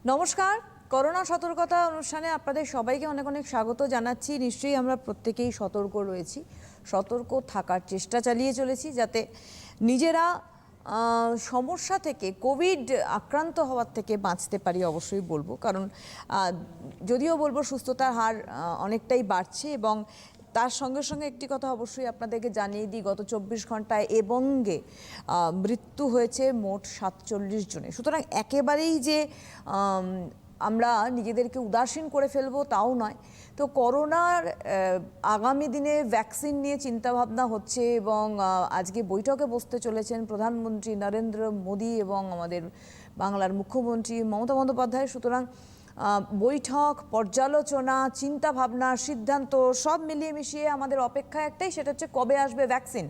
নমস্কার। করোনা সতর্কতা অনুষ্ঠানে আপনাদের সবাইকে অনেক অনেক স্বাগত জানাচ্ছি। নিশ্চয়ই আমরা প্রত্যেকেই সতর্ক রয়েছি, সতর্ক থাকার চেষ্টা চালিয়ে চলেছি যাতে নিজেরা সমস্যা থেকে, কোভিড আক্রান্ত হওয়ার থেকে বাঁচতে পারি। অবশ্যই বলবো, কারণ যদিও বলবো সুস্থতার হার অনেকটাই বাড়ছে, এবং তার সঙ্গে সঙ্গে একটি কথা অবশ্যই আপনাদেরকে জানিয়ে দিই, গত 24 ঘন্টায় এবঙ্গে মৃত্যু হয়েছে মোট 47 জনের। সুতরাং একেবারেই যে আমরা নিজেদেরকে উদাসীন করে ফেলবো তাও নয়। তো করোনার আগামী দিনে ভ্যাকসিন নিয়ে চিন্তাভাবনা হচ্ছে, এবং আজকে বৈঠকে বসতে চলেছেন প্রধানমন্ত্রী নরেন্দ্র মোদী এবং আমাদের বাংলার মুখ্যমন্ত্রী মমতা বন্দ্যোপাধ্যায়। সুতরাং বৈঠক, পর্যালোচনা, চিন্তাভাবনা, সিদ্ধান্ত সব মিলিয়ে মিশিয়ে আমাদের অপেক্ষা একটাই, সেটা হচ্ছে কবে আসবে ভ্যাকসিন।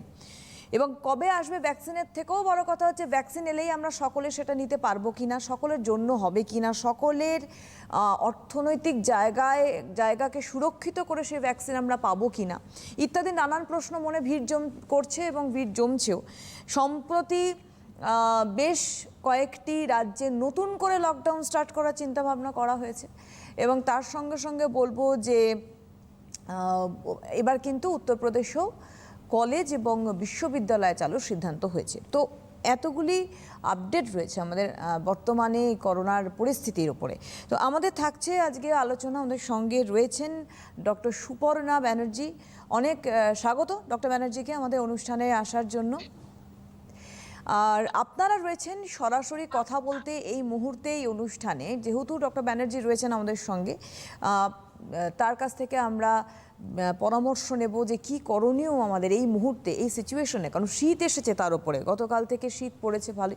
এবং কবে আসবে ভ্যাকসিনের থেকেও বড় কথা হচ্ছে ভ্যাকসিন এলেই আমরা সকলে সেটা নিতে পারবো কিনা, সকলের জন্য হবে কিনা, সকলের অর্থনৈতিক জায়গাকে সুরক্ষিত করে সেই ভ্যাকসিন আমরা পাবো কিনা, ইত্যাদি নানান প্রশ্ন মনে ভিড় করছে এবং ভিড় জমছেও। সম্প্রতি বেশ কয়েকটি রাজ্যে নতুন করে লকডাউন স্টার্ট করার চিন্তাভাবনা করা হয়েছে, এবং তার সঙ্গে সঙ্গে বলবো যে এবার কিন্তু উত্তরপ্রদেশেও কলেজ এবং বিশ্ববিদ্যালয় চালুর সিদ্ধান্ত হয়েছে। তো এতগুলি আপডেট রয়েছে আমাদের বর্তমানে করোনার পরিস্থিতির উপরে। তো আমাদের থাকছে আজকে আলোচনা, আমাদের সঙ্গে রয়েছেন ডক্টর সুপর্ণা ব্যানার্জি। অনেক স্বাগত ডক্টর ব্যানার্জিকে আমাদের অনুষ্ঠানে আসার জন্য। আর আপনারা রয়েছেন সরাসরি কথা বলতে এই মুহূর্তে এই অনুষ্ঠানে, যেহেতু ডক্টর ব্যানার্জি রয়েছেন আমাদের সঙ্গে, তার কাছ থেকে আমরা পরামর্শ নেব যে কি করণীয় আমাদের এই মুহূর্তে, এই সিচুয়েশনে। কারণ শীত এসেছে, তার উপরে গতকাল থেকে শীত পড়েছে ভালো।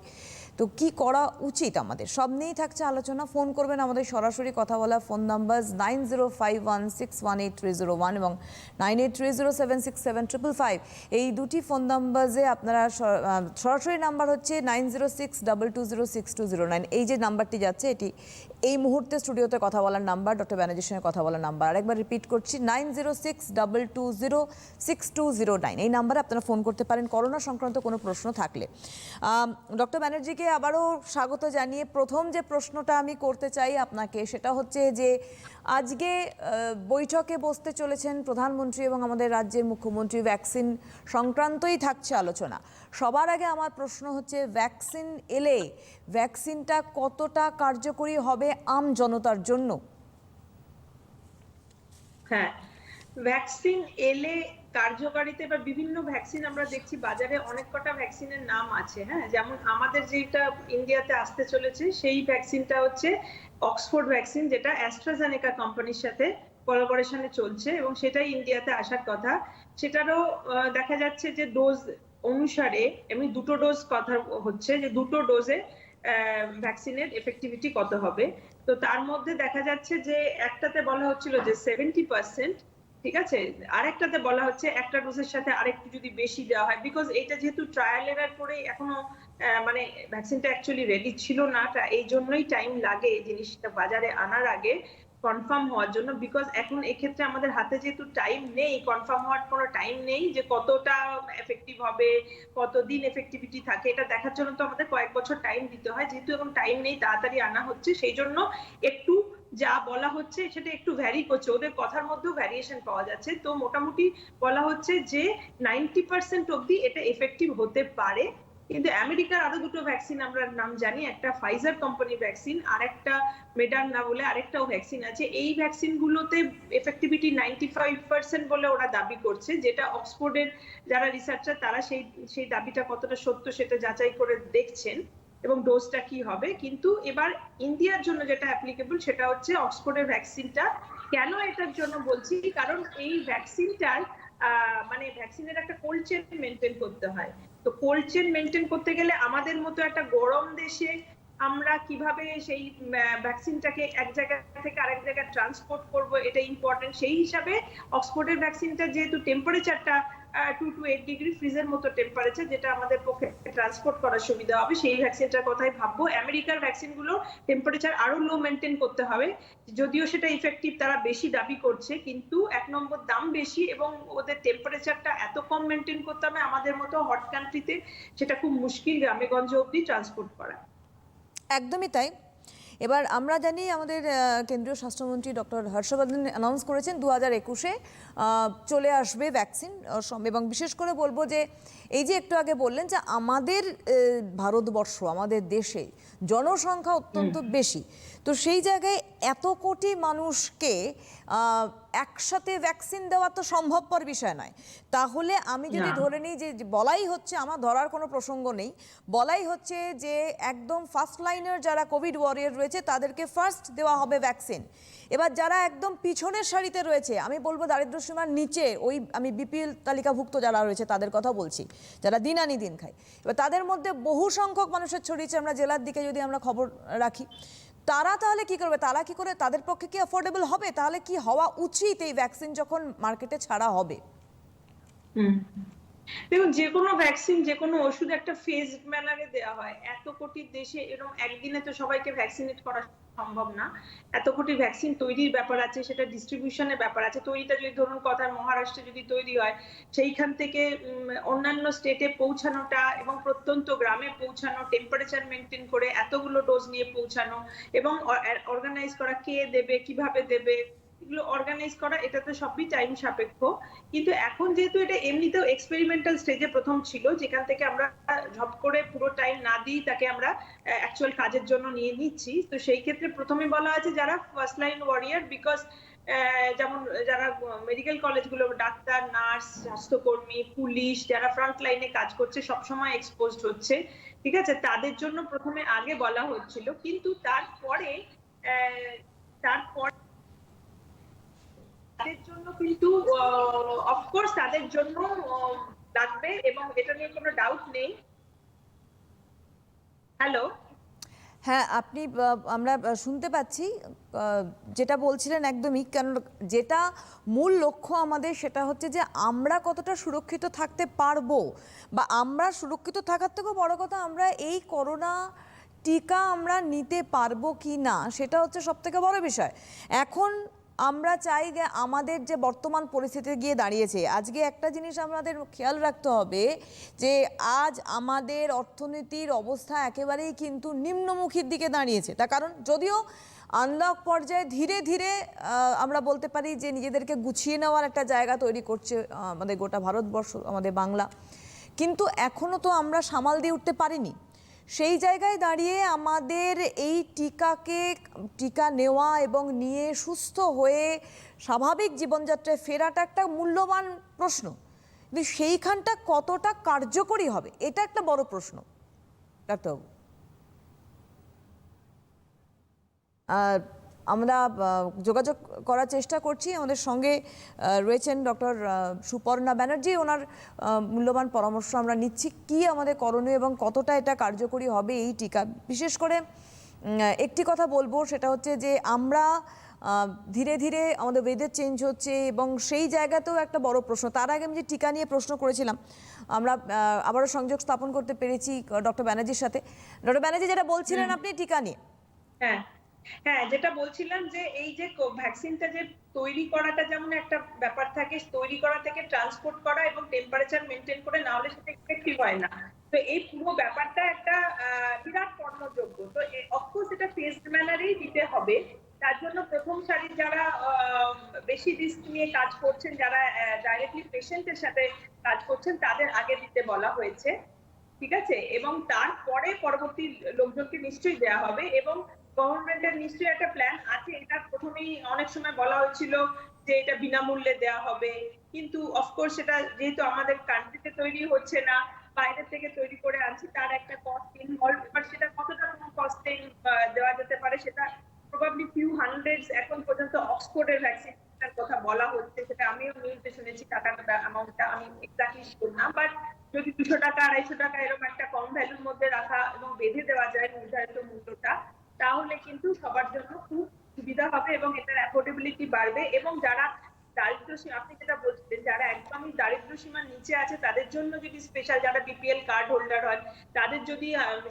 তো কি করা উচিত আমাদের, সব নিয়েই থাকছে আলোচনা। ফোন করবেন আমাদের সরাসরি কথা বলা ফোন নাম্বার 9051618301 এবং 9830767555। এই দুটি ফোন নাম্বারে আপনারা সরাসরি নাম্বার হচ্ছে 9062206209। এই যে নাম্বারটি যাচ্ছে, এটি এই মুহূর্তে স্টুডিওতে কথা বলার নাম্বার, ডক্টর ব্যানার্জির সঙ্গে কথা বলার নাম্বার। আরেকবার রিপিট করছি, 9062206209। এই নাম্বারে আপনারা ফোন করতে পারেন করোনা সংক্রান্ত কোনো প্রশ্ন থাকলে। ডক্টর ব্যানার্জিকে আবারও স্বাগত জানিয়ে প্রথম যে প্রশ্নটা আমি করতে চাই আপনাকে, সেটা হচ্ছে যে আজকে বৈঠকে বসতে চলেছেন প্রধানমন্ত্রী এবং আমাদের রাজ্যের মুখ্যমন্ত্রী, ভ্যাকসিন সংক্রান্তই থাকছে আলোচনা। সবার আগে আমার প্রশ্ন হচ্ছে, ভ্যাকসিন এলে ভ্যাকসিনটা কতটা কার্যকরী হবে আম জনতার জন্য? হ্যাঁ, ভ্যাকসিন এলে কার্যকারিতা বা বিভিন্ন ভ্যাকসিন আমরা দেখছি বাজারে, অনেক কটা ভ্যাকসিনের নাম আছে। হ্যাঁ, যেমন আমাদের যেটা ইন্ডিয়াতে আসতে চলেছে সেই ভ্যাকসিনটা হচ্ছে অক্সফোর্ড ভ্যাকসিন, যেটা অ্যাস্ট্রাজেনেকা কোম্পানির সাথে কোলাবোরেশনে চলছে এবং সেটাই ইন্ডিয়াতে আসার কথা। সেটারও দেখা যাচ্ছে যে ডোজ অনুসারে এমনি দুটো ডোজ কথা হচ্ছে, যে দুটো ডোজে ভ্যাকসিনের এফেক্টিভিটি কত হবে। তো তার মধ্যে দেখা যাচ্ছে যে একটাতে বলা হচ্ছিল যে 70%, ঠিক আছে, আরেকটাতে বলা হচ্ছে একটা ডোজের সাথে আরেকটু যদি বেশি দেওয়া হয়, বিকজ এইটা যেহেতু ট্রায়াল এর পরে এখনো মানে ভ্যাকসিনটা অ্যাকচুয়ালি রেডি ছিল না, এই জন্যই টাইম লাগে এই জিনিসটা বাজারে আনার আগে কনফার্ম হওয়ার জন্য। বিকজ এখন এক্ষেত্রে আমাদের হাতে যেহেতু টাইম নেই, কনফার্ম হওয়ার কোনো টাইম নেই যে কতটা এফেক্টিভ হবে, কতদিন এফেক্টিভিটি থাকে, এটা দেখার জন্য তো আমাদের কয়েক বছর টাইম দিতে হয়। যেহেতু এখন টাইম নেই, তাড়াতাড়ি আনা হচ্ছে, সেই জন্য একটু যা বলা হচ্ছে সেটা একটু ভ্যারি করছে, ওদের কথার মধ্যেও ভ্যারিয়েশন পাওয়া যাচ্ছে। তো মোটামুটি বলা হচ্ছে যে 90% অব্দি এটা এফেক্টিভ হতে পারে। কিন্তু আমেরিকার আরো দুটো ভ্যাকসিন আমরা নাম জানি, একটা ফাইজার কোম্পানির ভ্যাকসিন আর একটা মেডার্না বলে আরেকটাও ভ্যাকসিন আছে। এই ভ্যাকসিন গুলোতে এফেক্টিভিটি 95% বলে ওরা দাবি করছে, যেটা অক্সফোর্ডের যারা রিসার্চার তারা সেই দাবিটা কতটা সত্য সেটা যাচাই করে দেখছেন এবং ডোজটা কি হবে। কিন্তু এবার ইন্ডিয়ার জন্য যেটা অ্যাপ্লিকেবল সেটা হচ্ছে অক্সফোর্ডের ভ্যাকসিনটা। কেন এটার জন্য বলছি, কারণ এই ভ্যাকসিনটার মানে ভ্যাকসিনের একটা কোল্ড চেন মেনটেন করতে হয়। তো কোল্ড চেন মেনটেন করতে গেলে আমাদের মতো একটা গরম দেশে আমরা কিভাবে সেই ভ্যাকসিনটাকে এক জায়গা থেকে আরেক জায়গায় ট্রান্সপোর্ট করব, এটা ইম্পর্টেন্ট। সেই হিসাবে অক্সফোর্ডের ভ্যাকসিনটা যেহেতু টেম্পারেচারটা 2 to 8 ডিগ্রি ফ্রিজের মতো টেম্পারেচার, যেটা আমাদের পক্ষে ট্রান্সপোর্ট করার সুবিধা হবে, সেই ভ্যাকসিনটার কথাই ভাববো। আমেরিকার ভ্যাকসিনগুলো টেম্পারেচার আরো লো মেনটেন করতে হবে, যদিও সেটা ইফেক্টিভ তারা বেশি দাবি করছে, কিন্তু এক নম্বর দাম বেশি এবং ওদের টেম্পারেচারটা এত কম মেনটেন করতে হবে, আমাদের মতো হট কান্ট্রিতে সেটা খুব মুশকিল গ্রামে গঞ্জে অব্দি ট্রান্সপোর্ট করা। একদমই তাই। এবার আমরা জানি আমাদের কেন্দ্রীয় স্বাস্থ্যমন্ত্রী ডক্টর হর্ষবর্ধন অ্যানাউন্স করেছেন 2021-এ চলে আসবে ভ্যাকসিন, এবং বিশেষ করে বলবো যে এই যে একটু আগে বললেন যে আমাদের ভারতবর্ষ, আমাদের দেশে জনসংখ্যা অত্যন্ত বেশি, তো সেই জায়গায় এত কোটি মানুষকে একসাথে ভ্যাকসিন দেওয়া তো সম্ভবপর বিষয় নয়। তাহলে আমি যদি ধরে নিই যে বলাই হচ্ছে, আমার ধরার কোনো প্রসঙ্গ নেই, বলাই হচ্ছে যে একদম ফার্স্ট লাইনের যারা কোভিড ওয়ারিয়র রয়েছে তাদেরকে ফার্স্ট দেওয়া হবে ভ্যাকসিন। এবার যারা একদম পিছনের সারিতে রয়েছে, আমি বলবো দারিদ্র্যসীমার নিচে, ওই আমি বিপিএল তালিকাভুক্ত যারা রয়েছে তাদের কথা বলছি, যারা দিন আনি দিন খায়, এবার তাদের মধ্যে বহু সংখ্যক মানুষের ছড়িয়েছে, আমরা জেলার দিকে যদি আমরা খবর রাখি, তারা তাহলে কি করবে? তারা কি করে, তাদের পক্ষে কি অ্যাফোর্ডেবল হবে? তাহলে কি হওয়া উচিত এই ভ্যাকসিন যখন মার্কেটে ছাড়া হবে? দেখুন, যে কোনো ভ্যাকসিন, যে কোনো ওষুধ একটা ফেজড ম্যানারে দেওয়া হয়। এত কোটি দেশে এরকম একদিনে তো সবাইকে ভ্যাকসিনেট করা সম্ভব না। এত কোটি ভ্যাকসিন তৈরির ব্যাপার আছে, সেটা ডিস্ট্রিবিউশনের ব্যাপার আছে। তৈরিটা যদি ধরুন কথা মহারাষ্ট্রে যদি তৈরি হয়, সেইখান থেকে অন্যান্য স্টেটে পৌঁছানোটা এবং প্রত্যন্ত গ্রামে পৌঁছানো, টেম্পারেচার মেনটেন করে এতগুলো ডোজ নিয়ে পৌঁছানো এবং অর্গানাইজ করা, কে দেবে, কিভাবে দেবে, এগুলো অর্গানাইজ করা, এটা তো সবই টাইম সাপেক্ষ। কিন্তু এখন যেহেতু এটা এমনিতেও এক্সপেরিমেন্টাল স্টেজে প্রথম ছিল, যেখান থেকে আমরা ঝপ করে পুরো টাইম না দিই তাকে আমরা অ্যাকচুয়াল কাজের জন্য নিয়ে নিচ্ছি, তো সেই ক্ষেত্রে প্রথমে বলা আছে যারা ফার্স্ট লাইন ওয়ারিয়ার, বিকজ যেমন যারা মেডিকেল কলেজগুলো, ডাক্তার, নার্স, স্বাস্থ্যকর্মী, পুলিশ, যারা ফ্রন্ট লাইনে কাজ করছে, সবসময় এক্সপোজড হচ্ছে, ঠিক আছে, তাদের জন্য প্রথমে আগে বলা হচ্ছিল। কিন্তু তারপরে তাদের জন্য কিন্তু অফকোর্স তাদের জন্য লাগবে এবং এটা নিয়ে কোনো ডাউট নেই। হ্যালো, হ্যাঁ, আপনি আমরা শুনতে পাচ্ছি যেটা বলছিলেন একদমই, কারণ যেটা মূল লক্ষ্য আমাদের সেটা হচ্ছে যে আমরা কতটা সুরক্ষিত থাকতে পারবো, বা আমরা সুরক্ষিত থাকার থেকেও বড় কথা আমরা এই করোনা টিকা আমরা নিতে পারবো কি না, সেটা হচ্ছে সবথেকে বড় বিষয়। এখন আমরা চাই যে আমাদের যে বর্তমান পরিস্থিতিতে গিয়ে দাঁড়িয়েছে, আজকে একটা জিনিস আমাদের খেয়াল রাখতে হবে যে আজ আমাদের অর্থনীতির অবস্থা একেবারেই কিন্তু নিম্নমুখীর দিকে দাঁড়িয়েছে। তার কারণ যদিও আনলক পর্যায়ে ধীরে ধীরে আমরা বলতে পারি যে নিজেদেরকে গুছিয়ে নেওয়ার একটা জায়গা তৈরি করছে আমাদের গোটা ভারতবর্ষ, আমাদের বাংলা, কিন্তু এখনও তো আমরা সামাল দিয়ে উঠতে পারিনি। সেই জায়গায় দাঁড়িয়ে আমাদের এই টিকা নেওয়া এবং নিয়ে সুস্থ হয়ে স্বাভাবিক জীবনযাত্রায় ফেরাটা একটা মূল্যবান প্রশ্ন, কিন্তু সেইখানটা কতটা কার্যকরী হবে এটা একটা বড় প্রশ্ন। ডাক্তারবাবু, আমরা যোগাযোগ করার চেষ্টা করছি, আমাদের সঙ্গে রয়েছেন ডক্টর সুপর্ণা ব্যানার্জি, ওনার মূল্যবান পরামর্শ আমরা নিচ্ছি কি আমাদের করণীয় এবং কতটা এটা কার্যকরী হবে এই টিকা। বিশেষ করে একটি কথা বলবো, সেটা হচ্ছে যে আমরা ধীরে ধীরে আমাদের ওয়েদার চেঞ্জ হচ্ছে এবং সেই জায়গাতেও একটা বড় প্রশ্ন। তার আগে আমি যে টিকা নিয়ে প্রশ্ন করেছিলাম, আমরা আবারও সংযোগ স্থাপন করতে পেরেছি ডক্টর ব্যানার্জির সাথে। ডক্টর ব্যানার্জি, যেটা বলছিলেন আপনি টিকা নিয়ে। হ্যাঁ হ্যাঁ, যেটা বলছিলাম যে এই যে ভ্যাকসিনটা যে তৈরি করাটা যেমন একটা ব্যাপার থাকে, তৈরি করা থেকে ট্রান্সপোর্ট করা এবং টেম্পারেচার মেনটেন করে, না হলে সেটা ইফেক্টিভ হয় না। তো এই পুরো ব্যাপারটা একটা বিরাট কর্মযোগ্য। তো অফকোর্স এটা ফেজড ম্যানারেই দিতে হবে। তার জন্য প্রথম সারির যারা বেশি রিস্ক নিয়ে কাজ করছেন, যারা ডাইরেক্টলি পেশেন্টের সাথে কাজ করছেন, তাদের আগে দিতে বলা হয়েছে, ঠিক আছে, এবং তারপরে পরবর্তী লোকজনকে নিশ্চয়ই দেওয়া হবে। এবং গভর্নমেন্টের নিশ্চয়ই একটা প্ল্যান আছে। এটা প্রথমেই অনেক সময় বলা হয়েছিল যে এটা বিনামূল্যে দেওয়া হবে, কিন্তু অফকোর্স সেটা যেহেতু আমাদের কান্ট্রিতে তৈরি হচ্ছে না, বাইরে থেকে তৈরি করে আনছি, তার একটা কস্ট ইনভলভ। এবার সেটা কতটা কস্টে দেওয়া যেতে পারে, সেটা প্রবাবলি ফিউ হান্ড্রেডস এখন পর্যন্ত অক্সফোর্ডের ভ্যাকসিনের কথা বলা হচ্ছে, সেটা আমিও নিউজে শুনেছি, টাকাটা অ্যামাউন্টটা আমি এক্স্যাক্টলি শিওর না, বাট যদি 200 টাকা 250 টাকা এরকম একটা কম ভ্যালুর মধ্যে রাখা এবং বেঁধে দেওয়া যায় নির্ধারিত মূল্যটা, তাহলে কিন্তু সবার জন্য খুব সুবিধা হবে এবং এটার অ্যাফোর্ডেবিলিটি বাড়বে। এবং যারা দারিদ্র্য, আপনি যেটা বলছিলেন, যারা একদমই দারিদ্র্য সীমার নিচে আছে তাদের জন্য যদি স্পেশাল, যারা বিপিএল কার্ড হোল্ডার হয়, তাদের যদি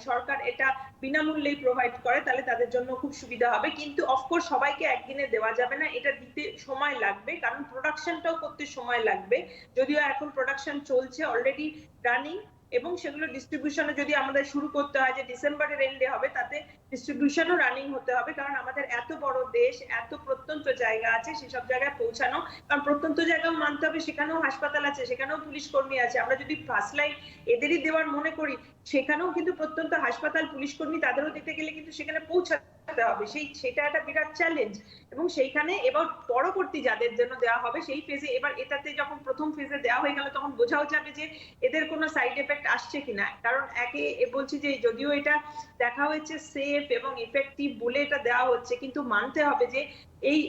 সরকার এটা বিনামূল্যেই প্রোভাইড করে, তাহলে তাদের জন্য খুব সুবিধা হবে। কিন্তু অফকোর্স সবাইকে একদিনে দেওয়া যাবে না, এটা দিতে সময় লাগবে, কারণ প্রোডাকশনটাও করতে সময় লাগবে। যদিও এখন প্রোডাকশন চলছে, অলরেডি রানিং, এবং সেগুলো ডিস্ট্রিবিউশনে যদি আমাদের শুরু করতে হয় যে ডিসেম্বরের এন্ডে হবে, তাতে ডিস্ট্রিবিউশনও রানিং হতে হবে, কারণ আমাদের এত বড় দেশ, এত প্রত্যন্ত জায়গা আছে, সেসব জায়গায় পৌঁছানো, কারণ প্রত্যন্ত জায়গাও মানতে হবে সেখানেও হাসপাতাল আছে, সেখানেও পুলিশ কর্মী আছে। আমরা যদি ফার্স্ট লাইন এদেরই দেওয়ার মনে করি, সেখানেও কিন্তু প্রত্যন্ত হাসপাতাল, পুলিশ কর্মী তাদেরও দিতে গেলে কিন্তু সেখানে পৌঁছাতে হবে, সেটা একটা বিরাট চ্যালেঞ্জ। এবং সেইখানে এবার পরবর্তী যাদের জন্য দেওয়া হবে সেই ফেজে, এবার এটাতে যখন প্রথম ফেজে দেওয়া হয়ে গেল তখন বোঝাও যাবে যে এদের কোনো সাইড এফেক্ট আসছে কিনা। কারণ একে বলছি যে যদিও এটা দেখা হয়েছে সেফ এবং ইফেক্টিভ বলে এটা দেওয়া হচ্ছে, কিন্তু মানতে হবে যে এই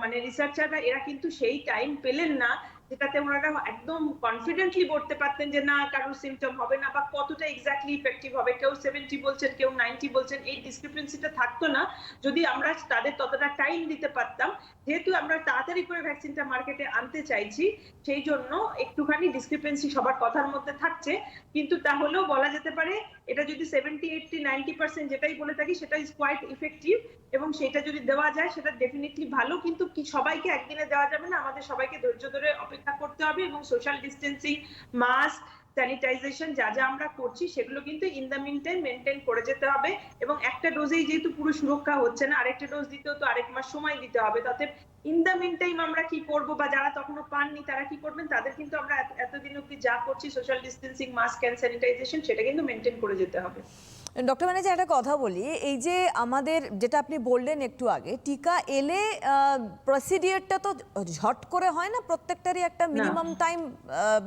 মানে রিসার্চাররা এরা কিন্তু সেই টাইম পেলেন না যেটাতে ওনারা একদম কনফিডেন্টলি বলতে পারতেন যে না কারোর সিমটম হবে না, বা কতটা এক্স্যাক্টলি ইফেক্টিভ হবে, কেউ 70 বলছেন, কেউ 90 বলছেন, এই ডিসক্রিপেন্সিটা থাকতো না যদি আমরা তাদের ততটা টাইম দিতে পারতাম। যেহেতু আমরা তাড়াতাড়ি করে ভ্যাকসিনটা মার্কেটে আনতে চাইছি, সেই জন্য একটুখানি ডিসক্রিপেন্সি সবার কথার মধ্যে থাকছে, কিন্তু তাহলেও বলা যেতে পারে এটা যদি 70, 80, 90% যেটাই বলে থাকি সেটা ইজ কোয়াইট ইফেক্টিভ, এবং সেটা যদি দেওয়া যায় সেটা ডেফিনেটলি ভালো। কিন্তু কি সবাইকে একদিনে দেওয়া যাবে না, আমাদের সবাইকে ধৈর্য ধরে অপেক্ষা করতে হবে, এবং সোশ্যাল ডিস্টেন্সিং, মাস্ক, স্যানিটাইজেশন যা যা আমরা করছি সেগুলো কিন্তু in the mean time maintain করে যেতে হবে। এবং একটা ডোজেই যেহেতু পুরো সুরক্ষা হচ্ছে না, আরেকটা ডোজ দিতেও তো আরেক মাস সময় দিতে হবে, তাতে ইন দ্য মিন টাইম আমরা কি করব, বা যারা তখনো পাননি তারা কি করবেন, তাদের কিন্তু আমরা এতদিন অব্দি যা করছি social distancing, mask and sanitization, সেটা কিন্তু মেনটেন করে যেতে হবে। ডক্টর ব্যানার্জি, একটা কথা বলি, এই যে আমাদের যেটা আপনি বললেন একটু আগে, টিকা এলে প্রসিডিওরটা তো ঝট করে হয় না, প্রত্যেকটারই একটা মিনিমাম টাইম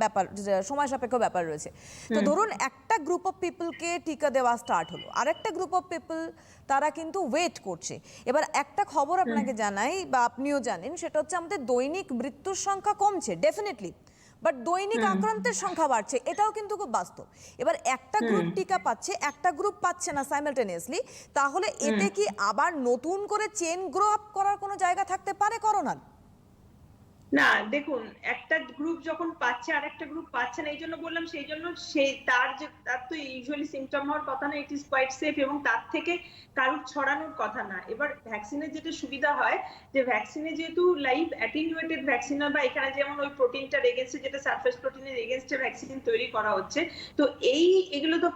ব্যাপার, সময় সাপেক্ষ ব্যাপার রয়েছে। তো ধরুন একটা গ্রুপ অফ পিপলকে টিকা দেওয়া স্টার্ট হলো, আরেকটা গ্রুপ অফ পিপল তারা কিন্তু ওয়েট করছে। এবার একটা খবর আপনাকে জানাই, বা আপনিও জানেন, সেটা হচ্ছে আমাদের দৈনিক মৃত্যুর সংখ্যা কমছে ডেফিনেটলি, বাট দৈনিক আক্রান্তের সংখ্যা বাড়ছে, এটাও কিন্তু খুব বাস্তব। এবার একটা গ্রুপ টিকা পাচ্ছে, একটা গ্রুপ পাচ্ছে না সাইমালটেনিয়াসলি, তাহলে এতে কি আবার নতুন করে চেন গ্রো আপ করার কোনো জায়গা থাকতে পারে করোনার? না দেখুন, একটা গ্রুপ যখন পাচ্ছে আর একটা গ্রুপ পাচ্ছে না, এই জন্য বললাম, সেই জন্য সেই তার তো ইউজুয়ালি সিমটম হওয়ার কথা না, ইট ইজ কোয়াইট সেফ, এবং তার থেকে কারুর ছড়ানোর কথা না। এবার ভ্যাকসিনের যেটা সুবিধা হয়, যে ভ্যাকসিনে যেহেতু লাইভ অ্যাটিনিউয়েটেড ভ্যাকসিন হয়, বা এখানে যেমন ওই প্রোটিনটার এগেনস্টে, যেটা সারফেস প্রোটিনের এগেনস্টে ভ্যাকসিন তৈরি করা হচ্ছে, তো এগুলো তো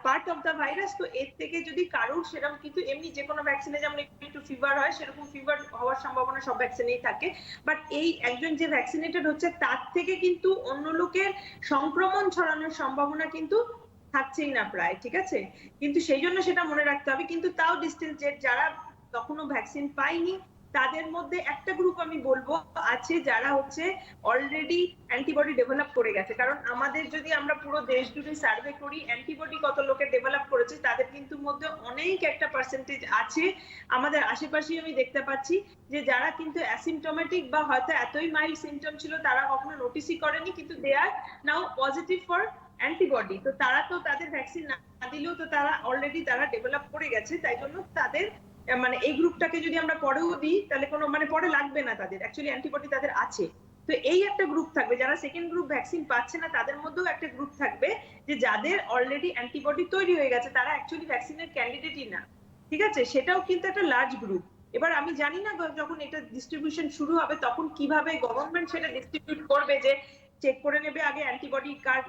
পার্ট অফ দ্য ভাইরাস। তো এর থেকে যদি কারুর সেরকম, কিন্তু এমনি যে কোনো ভ্যাকসিনে যেমন একটু ফিভার হয়, সেরকম ফিভার হওয়ার সম্ভাবনা সব ভ্যাকসিনেই থাকে, বাট এই একজন যে ভ্যাকসিনেটেড হচ্ছে তার থেকে কিন্তু অন্য লোকের সংক্রমণ ছড়ানোর সম্ভাবনা কিন্তু থাকছেই না প্রায়, ঠিক আছে। কিন্তু সেই জন্য সেটা মনে রাখতে হবে। কিন্তু তাও ডিস্টেন্স, যারা তখনও ভ্যাকসিন পায়নি, তাদের মধ্যে একটা গ্রুপ আমি বলবো আছে যারা হচ্ছে অলরেডি অ্যান্টিবডি ডেভেলপ করে গেছে। কারণ আমাদের যদি আমরা পুরো দেশ জুড়ে সার্ভে করি অ্যান্টিবডি কত লোকে ডেভেলপ করেছে, তাদের কিন্তু মধ্যে অনেক একটা পার্সেন্টেজ আছে আমাদের আশেপাশেই আমি দেখতে পাচ্ছি, যে যারা কিন্তু অ্যাসিমটোমেটিক, বা হয়তো এতই মাইল্ড সিমটম ছিল তারা কখনো নোটিসই করেনি, কিন্তু দে আর নাও পজিটিভ ফর অ্যান্টিবডি। তো তারা তো তাদের ভ্যাকসিন না দিলেও তো তারা অলরেডি তারা ডেভেলপ করে গেছে, তাই জন্য তাদের মানে এই গ্রুপটাকে যদি আমরা পরেও দিই তাহলে কোনো মানে পরে লাগবে না, তাদের অ্যাকচুয়ালি অ্যান্টিবডি তাদের আছে। তো এই একটা গ্রুপ থাকবে, যারা সেকেন্ড গ্রুপ ভ্যাকসিন পাচ্ছে না তাদের মধ্যেও একটা গ্রুপ থাকবে, যে যাদের অলরেডি অ্যান্টিবডি তৈরি হয়ে গেছে, তারা অ্যাকচুয়ালি ভ্যাকসিনের ক্যান্ডিডেটই না, ঠিক আছে। সেটাও কিন্তু একটা লার্জ গ্রুপ। এবার আমি জানি না যখন এটা ডিস্ট্রিবিউশন শুরু হবে তখন কিভাবে গভর্নমেন্ট সেটা ডিস্ট্রিবিউট করবে, যে চেক করে নেবে আগে অ্যান্টিবডি কার্ড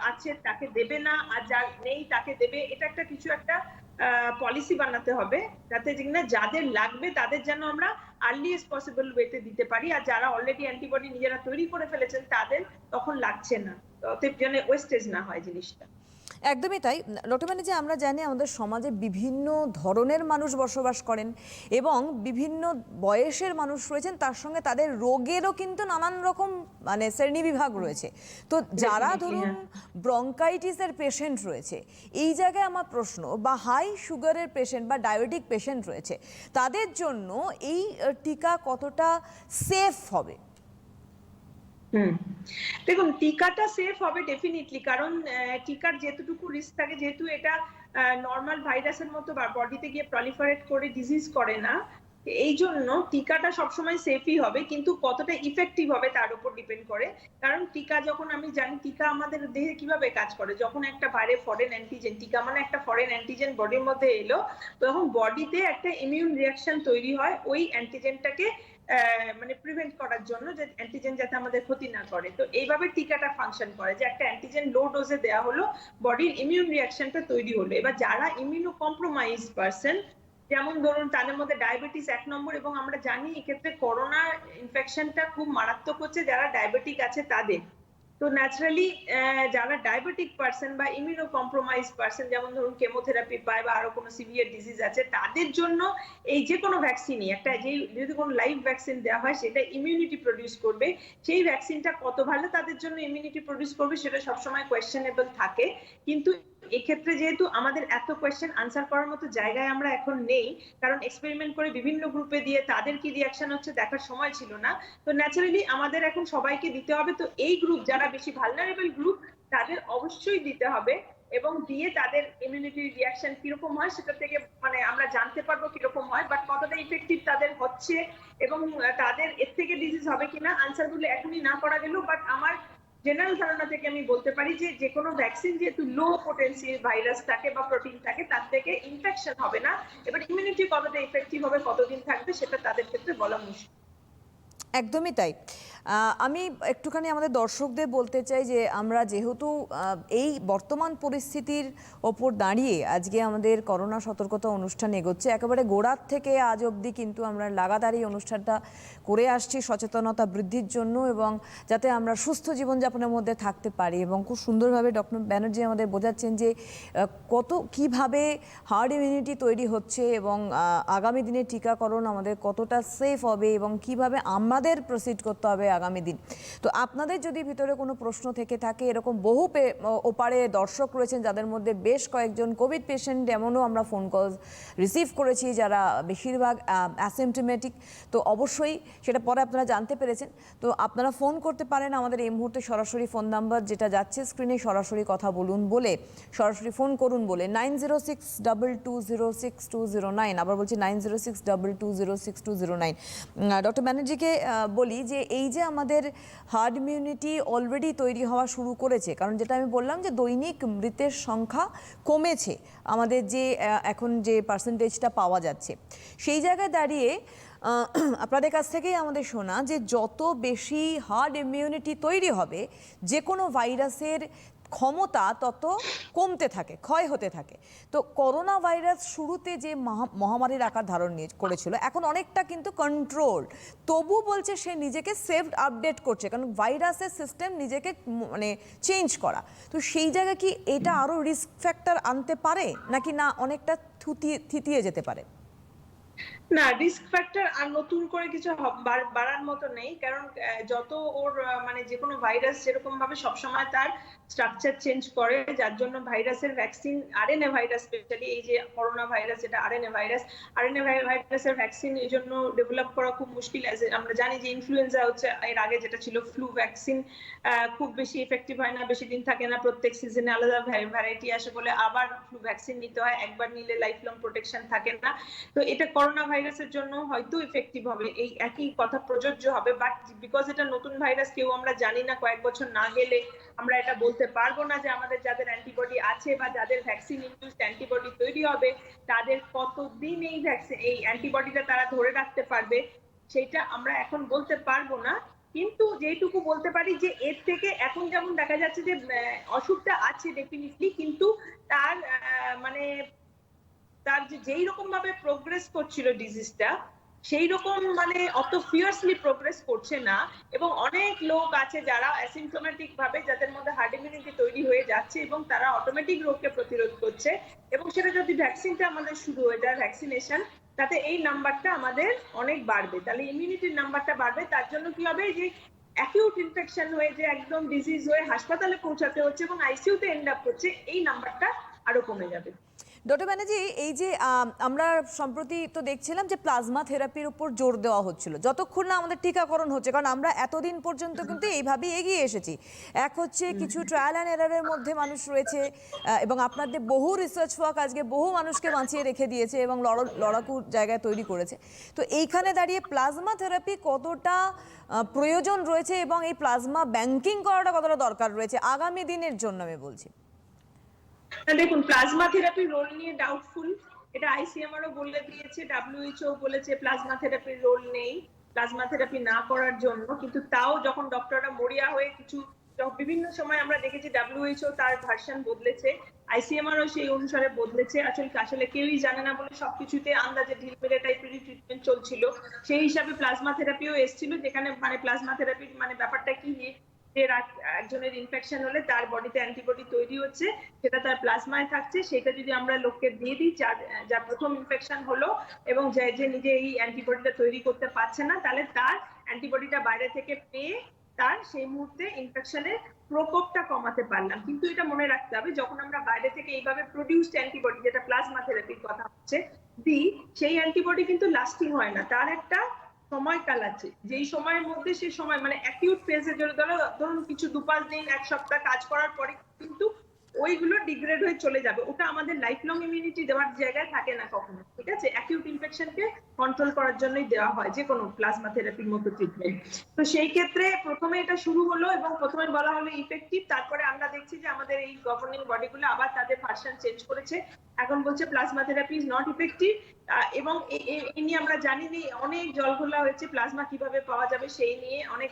আছে তাকে দেবে না, আর যার নেই তাকে দেবে। এটা একটা কিছু একটা পলিসি বানাতে হবে, যাতে কিনা যাদের লাগবে তাদের যেন আমরা আর্লিয়েস্ট পসিবল ওয়েতে দিতে পারি, আর যারা অলরেডি অ্যান্টিবডি নিজেরা তৈরি করে ফেলেছেন তাদের তখন লাগছে না, অতএব যেন ওয়েস্টেজ না হয় জিনিসটা। একদমই তাই। ডক্টর ব্যানার্জি, আমরা জানি আমাদের সমাজে বিভিন্ন ধরনের মানুষ বসবাস করেন এবং বিভিন্ন বয়সের মানুষ রয়েছেন, তার সঙ্গে তাদের রোগেরও কিন্তু নানান রকম মানে শ্রেণীবিভাগ রয়েছে। তো যারা ধরুন ব্রঙ্কাইটিসের পেশেন্ট রয়েছে, এই জায়গায় আমার প্রশ্ন, বা হাই সুগারের পেশেন্ট বা ডায়াবেটিক পেশেন্ট রয়েছে, তাদের জন্য এই টিকা কতটা সেফ হবে? দেখুন, টিকাটা সেফ হবে ডেফিনেটলি, কারণ টিকার যেতটুকু রিস্ক থাকে, যেহেতু এটা নর্মাল ভাইরাসের মতো বডিতে গিয়ে প্রলিফারেট করে ডিজিজ করে না, এই জন্য টিকাটা সবসময় সেফই হবে, কিন্তু কতটা ইফেক্টিভ হবে তার উপর ডিপেন্ড করে। কারণ টিকা যখন আমি জানি টিকা আমাদের দেহে কিভাবে কাজ করে, যখন একটা বাইরে ফরেন অ্যান্টিজেন, টিকা মানে একটা ফরেন অ্যান্টিজেন বডির মধ্যে এলো, তখন বডিতে একটা ইমিউন রিয়াকশন তৈরি হয় ওই অ্যান্টিজেনটাকে মানে প্রিভেন্ট করার জন্য, যে অ্যান্টিজেন যাতে আমাদের ক্ষতি না করে। তো এইভাবে টিকাটা ফাংশন করে, যে একটা অ্যান্টিজেন লো ডোজে দেওয়া হলো, বডির ইমিউন রিয়াকশনটা তৈরি হলো। এবার যারা ইমিউনো কম্প্রোমাইজ পার্সন, যেমন ধরুন তাদের মধ্যে ডায়াবেটিস 1 নম্বর, এবং আমরা জানি এক্ষেত্রে করোনা ইনফেকশনটা খুব মারাত্মক হচ্ছে যারা ডায়াবেটিক আছে তাদের। তো ন্যাচারালি যারা ডায়াবেটিক পার্সন বা ইমিউনো কম্প্রোমাইজ পার্সন, যেমন ধরুন কেমোথেরাপি পায় বা আরো কোনো সিভিয়ার ডিজিজ আছে, তাদের জন্য এই যে কোনো ভ্যাকসিনই একটা, যে যদি কোনো লাইভ ভ্যাকসিন দেওয়া হয় সেটা ইমিউনিটি প্রডিউস করবে। সেই ভ্যাকসিনটা কত ভালো তাদের জন্য ইমিউনিটি প্রডিউস করবে সেটা সবসময় কোয়েশ্চেনেবল থাকে। কিন্তু এক্ষেত্রে যেহেতু আমাদের এত কোয়েশ্চেন আনসার করার মতো জায়গায় আমরা এখন নেই, কারণ এক্সপেরিমেন্ট করে বিভিন্ন গ্রুপে দিয়ে তাদের কি রিয়াকশন হচ্ছে দেখার সময় ছিল না, তো ন্যাচারালি আমাদের এখন সবাইকে দিতে হবে। তো এই গ্রুপ যারা বেশি ভালনারেবল গ্রুপ, তাদের অবশ্যই দিতে হবে, এবং দিয়ে তাদের ইমিউনিটি রিয়াকশন কিরকম হয় সেটা থেকে মানে আমরা জানতে পারবো কিরকম হয়, বাট কতটা ইফেক্টিভ তাদের হচ্ছে এবং তাদের এর থেকে ডিজিজ হবে কিনা আনসার গুলো এখনই না করা গেল। বাট আমার জেনারেল ধারণা থেকে আমি বলতে পারি যে যে কোনো ভ্যাকসিন যেহেতু লো পোটেন্সি ভাইরাস থাকে বা প্রোটিন থাকে, তার থেকে ইনফেকশন হবে না। এবার ইমিউনিটি কতটা ইফেক্টিভ হবে, কতদিন থাকবে, সেটা তাদের ক্ষেত্রে বলা মুশকিল। একদমই তাই। আমি একটুখানি আমাদের দর্শকদের বলতে চাই যে আমরা যেহেতু এই বর্তমান পরিস্থিতির ওপর দাঁড়িয়ে আজকে আমাদের করোনা সতর্কতা অনুষ্ঠান এগোচ্ছে একেবারে গোড়ার থেকে আজ অবধি, কিন্তু আমরা লাগাতার এই অনুষ্ঠানটা করে আসছি সচেতনতা বৃদ্ধির জন্য এবং যাতে আমরা সুস্থ জীবনযাপনের মধ্যে থাকতে পারি। এবং খুব সুন্দরভাবে ডক্টর ব্যানার্জি আমাদের বোঝাচ্ছেন যে কিভাবে হার্ড ইমিউনিটি তৈরি হচ্ছে এবং আগামী দিনে টিকাকরণ আমাদের কতটা সেফ হবে এবং কিভাবে আমাদের প্রসিড করতে হবে আগামী দিন। তো আপনাদের যদি ভিতরে কোনো প্রশ্ন থেকে থাকে, এরকম বহু ওপারে দর্শক রয়েছেন যাদের মধ্যে বেশ কয়েকজন কোভিড পেশেন্ট, এমনও আমরা ফোন কল রিসিভ করেছি যারা বেশিরভাগ অ্যাসিমপ্টোমেটিক। তো অবশ্যই সেটা পরে আপনারা জানতে পেরেছেন। তো আপনারা ফোন করতে পারেন আমাদের এই মুহূর্তে সরাসরি ফোন নাম্বার যেটা যাচ্ছে স্ক্রিনে, সরাসরি কথা বলুন বলে, সরাসরি ফোন করুন বলে 9062206209। আবার বলছি 9062206209। ডক্টর ব্যানার্জিকে বলি যে এই যে আমাদের হার্ড ইমিউনিটি অলরেডি তৈরি হওয়া শুরু করেছে, কারণ যেটা আমি বললাম যে দৈনিক মৃতের সংখ্যা কমেছে আমাদের, যে এখন যে পার্সেন্টেজটা পাওয়া যাচ্ছে সেই জায়গায় দাঁড়িয়ে আপনাদের কাছ থেকেই আমাদের শোনা যে যত বেশি হার্ড ইমিউনিটি তৈরি হবে যে কোনো ভাইরাসের ক্ষমতা তত কমতে থাকে, ক্ষয় হতে থাকে। তো করোনা ভাইরাস শুরুতে যে মহামারীর আকার ধারণ করেছিল এখন অনেকটা কিন্তু কন্ট্রোল, তবু বলছে সে নিজেকে সেভড আপডেট করছে, কারণ ভাইরাসের সিস্টেম নিজেকে মানে চেঞ্জ করা। তো সেই জায়গায় কি এটা আরও রিস্ক ফ্যাক্টর আনতে পারে নাকি না অনেকটা থিতিয়ে যেতে পারে? না, রিস্ক ফ্যাক্টর আর নতুন করে কিছু বাড়ার মতো নেই, কারণ যত ওর মানে যে কোনো ভাইরাস যেরকম ভাবে সবসময় তার স্ট্রাকচার চেঞ্জ করে, যার জন্য ভাইরাসের ভ্যাকসিন, আরএনএ ভাইরাস স্পেশালি এই যে করোনা ভাইরাস, এটা আরএনএ ভাইরাস, আরএনএ ভাইরাসের ভ্যাকসিন এই জন্য ডেভেলপ করা খুব মুশকিল। আমরা জানি যে ইনফ্লুয়েঞ্জা হচ্ছে এর আগে যেটা ছিল ফ্লু ভ্যাকসিন, খুব বেশি এফেক্টিভ হয় না, বেশি দিন থাকে না, প্রত্যেক সিজনে আলাদা ভ্যারাইটি আসে বলে আবার ফ্লু ভ্যাকসিন নিতে হয়, একবার নিলে লাইফ লং প্রোটেকশন থাকে না। তো এটা করোনা ভাইরাসের জন্য হয়তো ইফেক্টিভ হবে, এই একই কথা প্রযোজ্য হবে, বাট বিকজ এটা নতুন ভাইরাস, কেউ আমরা জানি না, কয়েক বছর না গেলে আমরা এটা বলতে পারবো না যে আমাদের যাদের অ্যান্টিবডি আছে বা যাদের ভ্যাকসিন ইনডিউসড অ্যান্টিবডি তৈরি হবে তাদের কতদিন এই ভ্যাকসিন এই অ্যান্টিবডিটা তারা ধরে রাখতে পারবে, সেটা আমরা এখন বলতে পারবো না। কিন্তু যেটুকু বলতে পারি যে এর থেকে এখন যেমন দেখা যাচ্ছে যে অসুখটা আছে ডেফিনেটলি, কিন্তু তার মানে তার যেই রকম ভাবে প্রোগ্রেস করছিল ডিজিজটা, সেই রকম মানে অত ফিয়ার্সলি প্রোগ্রেস করছে না, এবং অনেক লোক আছে যারা অ্যাসিম্পটোমেটিক ভাবে, যাদের মধ্যে হার্ড ইমিউনিটি তৈরি হয়ে যাচ্ছে এবং তারা অটোমেটিক রোগকে প্রতিরোধ করছে। এবং সেটা যদি ভ্যাকসিনটা আমাদের শুরু হয়ে যায়, ভ্যাকসিনেশন, তাতে এই নাম্বারটা আমাদের অনেক বাড়বে, তাহলে ইমিউনিটির নাম্বারটা বাড়বে। তার জন্য কি হবে, যে অ্যাকিউট ইনফেকশন হয়ে যে একদম ডিজিজ হয়ে হাসপাতালে পৌঁছাতে হচ্ছে এবং আইসিইউতে এন্ড আপ হচ্ছে, এই নাম্বারটা আরো কমে যাবে। ডক্টর ব্যানার্জি, এই যে আমরা সম্প্রতি তো দেখছিলাম যে প্লাজমা থেরাপির উপর জোর দেওয়া হচ্ছিল যতক্ষণ না আমাদের টিকাকরণ হচ্ছে, কারণ আমরা এতদিন পর্যন্ত কিন্তু এইভাবেই এগিয়ে এসেছি। এক হচ্ছে কিছু ট্রায়াল অ্যান্ড এরারের মধ্যে মানুষ রয়েছে, এবং আপনাদের বহু রিসার্চ ওয়ার্ক আজকে বহু মানুষকে বাঁচিয়ে রেখে দিয়েছে এবং লড়াকু জায়গায় তৈরি করেছে। তো এইখানে দাঁড়িয়ে প্লাজমা থেরাপি কতটা প্রয়োজন রয়েছে এবং এই প্লাজমা ব্যাংকিং করাটা কতটা দরকার রয়েছে আগামী দিনের জন্য, আমি বলছি। দেখুন, প্লাজমা থেরাপির রোল নিয়ে ডাউটফুল, এটা আইসিএমআরও বলে দিয়েছে, ডাব্লিউএইচও বলেছে প্লাজমা থেরাপির রোল নেই প্লাজমা থেরাপি না করার জন্য। কিন্তু তাও যখন ডক্টররা মরিয়া হয়ে কিছু বিভিন্ন সময় আমরা দেখেছি ডাব্লিউএইচও তার ভার্সন বদলেছে, আইসিএমআরও সেই অনুসারে বদলেছে। আসলে কেউই জানে না বলে সবকিছুতে আন্দাজে ঢিলমেলে টাইপেরই ট্রিটমেন্ট চলছিল। সেই হিসাবে প্লাজমা থেরাপিও এসেছিল, যেখানে মানে প্লাজমা থেরাপির মানে ব্যাপারটা কি, একজনের ইনফেকশন হলে তার বডিতে অ্যান্টিবডি তৈরি হচ্ছে, সেটা তার প্লাজমায় থাকছে, সেটা যদি আমরা লোককে দিয়ে দিই যার প্রথম ইনফেকশন হলো এবং যে নিজে এই অ্যান্টিবডিটা তৈরি করতে পারছে না, তাহলে তার অ্যান্টিবডিটা বাইরে থেকে পেয়ে তার সেই মুহূর্তে ইনফেকশনের প্রকোপটা কমাতে পারলাম। কিন্তু এটা মনে রাখতে হবে, যখন আমরা বাইরে থেকে এইভাবে প্রডিউসড অ্যান্টিবডি, যেটা প্লাজমা থেরাপির কথা হচ্ছে, দিই, সেই অ্যান্টিবডি কিন্তু লাস্টিং হয় না, তার একটা সময়কাল আছে, যেই সময়ের মধ্যে সেই সময় মানে অ্যাকিউট ফেজে ধরুন কিছু 2-5 দিন 1 সপ্তাহ কাজ করার পরে কিন্তু ওইগুলো ডিগ্রেড হয়ে চলে যাবে, ওটা আমাদের লাইফ লং ইমিউনিটি দেওয়ার জায়গায় থাকে না কখনো। ঠিক আছে, অ্যাকিউট ইনফেকশনকে কন্ট্রোল করার জন্যই দেওয়া হয় যে কোনো প্লাজমা থেরাপির মতো ট্রিটমেন্ট। তো সেই ক্ষেত্রে প্রথমে এটা শুরু হলো এবং প্রথমে বলা হলো ইফেক্টিভ, তারপরে আমরা দেখছি যে আমাদের এই গভর্নিং বডিগুলো আবার তাদের ভার্সন চেঞ্জ করেছে, এখন বলছে plasma therapy is not effective. এবং এই নিয়ে আমরা জানি যে অনেক জলঘোলা হয়েছে, প্লাজমা কিভাবে পাওয়া যাবে সেই নিয়ে অনেক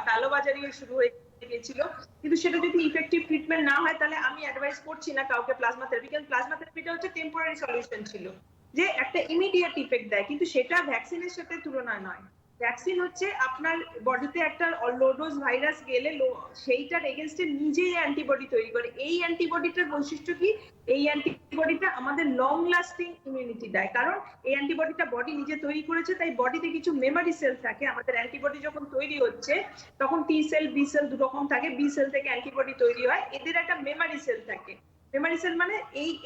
কালোবাজারিও শুরু হয়ে গিয়েছিল। কিন্তু সেটা যদি ইফেক্টিভ ট্রিটমেন্ট না হয়, তাহলে আমি অ্যাডভাইস করছি না কাউকে প্লাজমা থেরাপি, কারণ প্লাজমা থেরাপিটা হচ্ছে টেম্পোরারি সলিউশন ছিল, যে একটা ইমিডিয়েট ইফেক্ট দেয়, কিন্তু সেটা ভ্যাকসিনের সাথে তুলনা নয়। ভ্যাকসিন হচ্ছে আপনার বডিতে একটা লো ডোজ ভাইরাস গেলে সেইটার এগেইনস্টে নিজেই অ্যান্টিবডি তৈরি করে। এই অ্যান্টিবডিটার বৈশিষ্ট্য কি, এই অ্যান্টিবডিটা আমাদের লং লাস্টিং ইমিউনিটি দেয়, কারণ এই অ্যান্টিবডিটা বডি নিজে তৈরি করেছে, তাই বডিতে কিছু মেমোরি সেল থাকে। আমাদের অ্যান্টিবডি যখন তৈরি হচ্ছে তখন টি সেল বি সেল দু রকম থাকে, বি সেল থেকে অ্যান্টিবডি তৈরি হয়, এদের একটা মেমোরি সেল থাকে। মেমোরি সেল মানে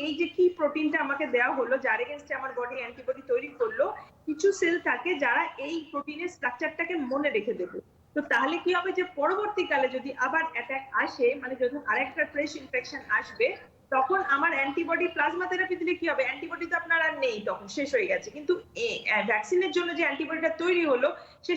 এই যে কি প্রোটিনটা আমাকে দেওয়া হলো, যার এগেইনস্টে আমার বডি অ্যান্টিবডি তৈরি করলো, কিছু সেল থাকে যারা এই প্রোটিনের স্ট্রাকচারটাকে মনে রেখে দেবে। তো তাহলে কি হবে, যে পরবর্তীকালে যদি আবার অ্যাটাক আসে, মানে যখন আরেকটা ফ্রেশ ইনফেকশন আসবে, তখন আমার অ্যান্টিবডি প্লাজমা থেরাপি দিলে কি হবে, অ্যান্টিবডি তো আপনার আর নেই, তখন শেষ হয়ে গেছে। কিন্তু ভ্যাকসিনের জন্য যে অ্যান্টিবডিটা তৈরি হলো,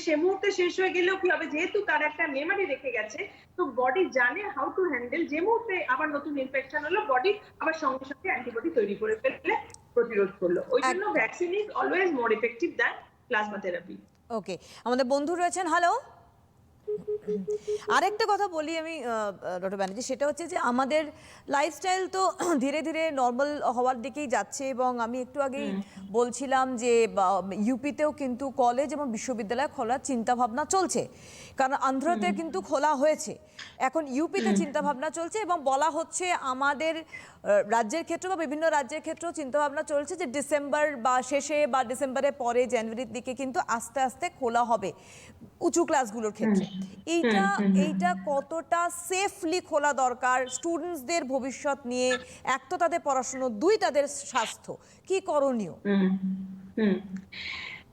সে মুহূর্তে শেষ হয়ে গেলেও কি হবে, যেহেতু তার একটা মেমোরি রেখে গেছে, তো বডি জানে হাউ টু হ্যান্ডেল, যে মুহূর্তে আবার নতুন ইনফেকশন হলো বডি আবার সঙ্গে সঙ্গে অ্যান্টিবডি তৈরি করে ফেললে প্রতিরোধ করলো। ওই জন্য vaccine is always more effective than plasma therapy. Okay, আমাদের বন্ধু রয়েছেন। হ্যালো, আরেকটা কথা বলি আমি ডক্টর ব্যানার্জি, সেটা হচ্ছে যে আমাদের লাইফস্টাইল তো ধীরে ধীরে নর্মাল হওয়ার দিকেই যাচ্ছে, এবং আমি একটু আগেই বলছিলাম যে ইউপিতেও কিন্তু কলেজ এবং বিশ্ববিদ্যালয় খোলার চিন্তাভাবনা চলছে, কারণ আন্ধ্রতে কিন্তু খোলা হয়েছে, এখন ইউপিতে চিন্তাভাবনা চলছে, এবং বলা হচ্ছে আমাদের রাজ্যের ক্ষেত্রে বা বিভিন্ন রাজ্যের ক্ষেত্রেও চিন্তাভাবনা চলছে যে ডিসেম্বর বা শেষে বা ডিসেম্বরের পরে জানুয়ারির দিকে কিন্তু আস্তে আস্তে খোলা হবে উঁচু ক্লাসগুলোর ক্ষেত্রে। এইটা কতটা সেফলি খোলা দরকার স্টুডেন্টসদের ভবিষ্যৎ নিয়ে, এক তো তাদের পড়াশুনো, দুই তাদের স্বাস্থ্য, কি করণীয়?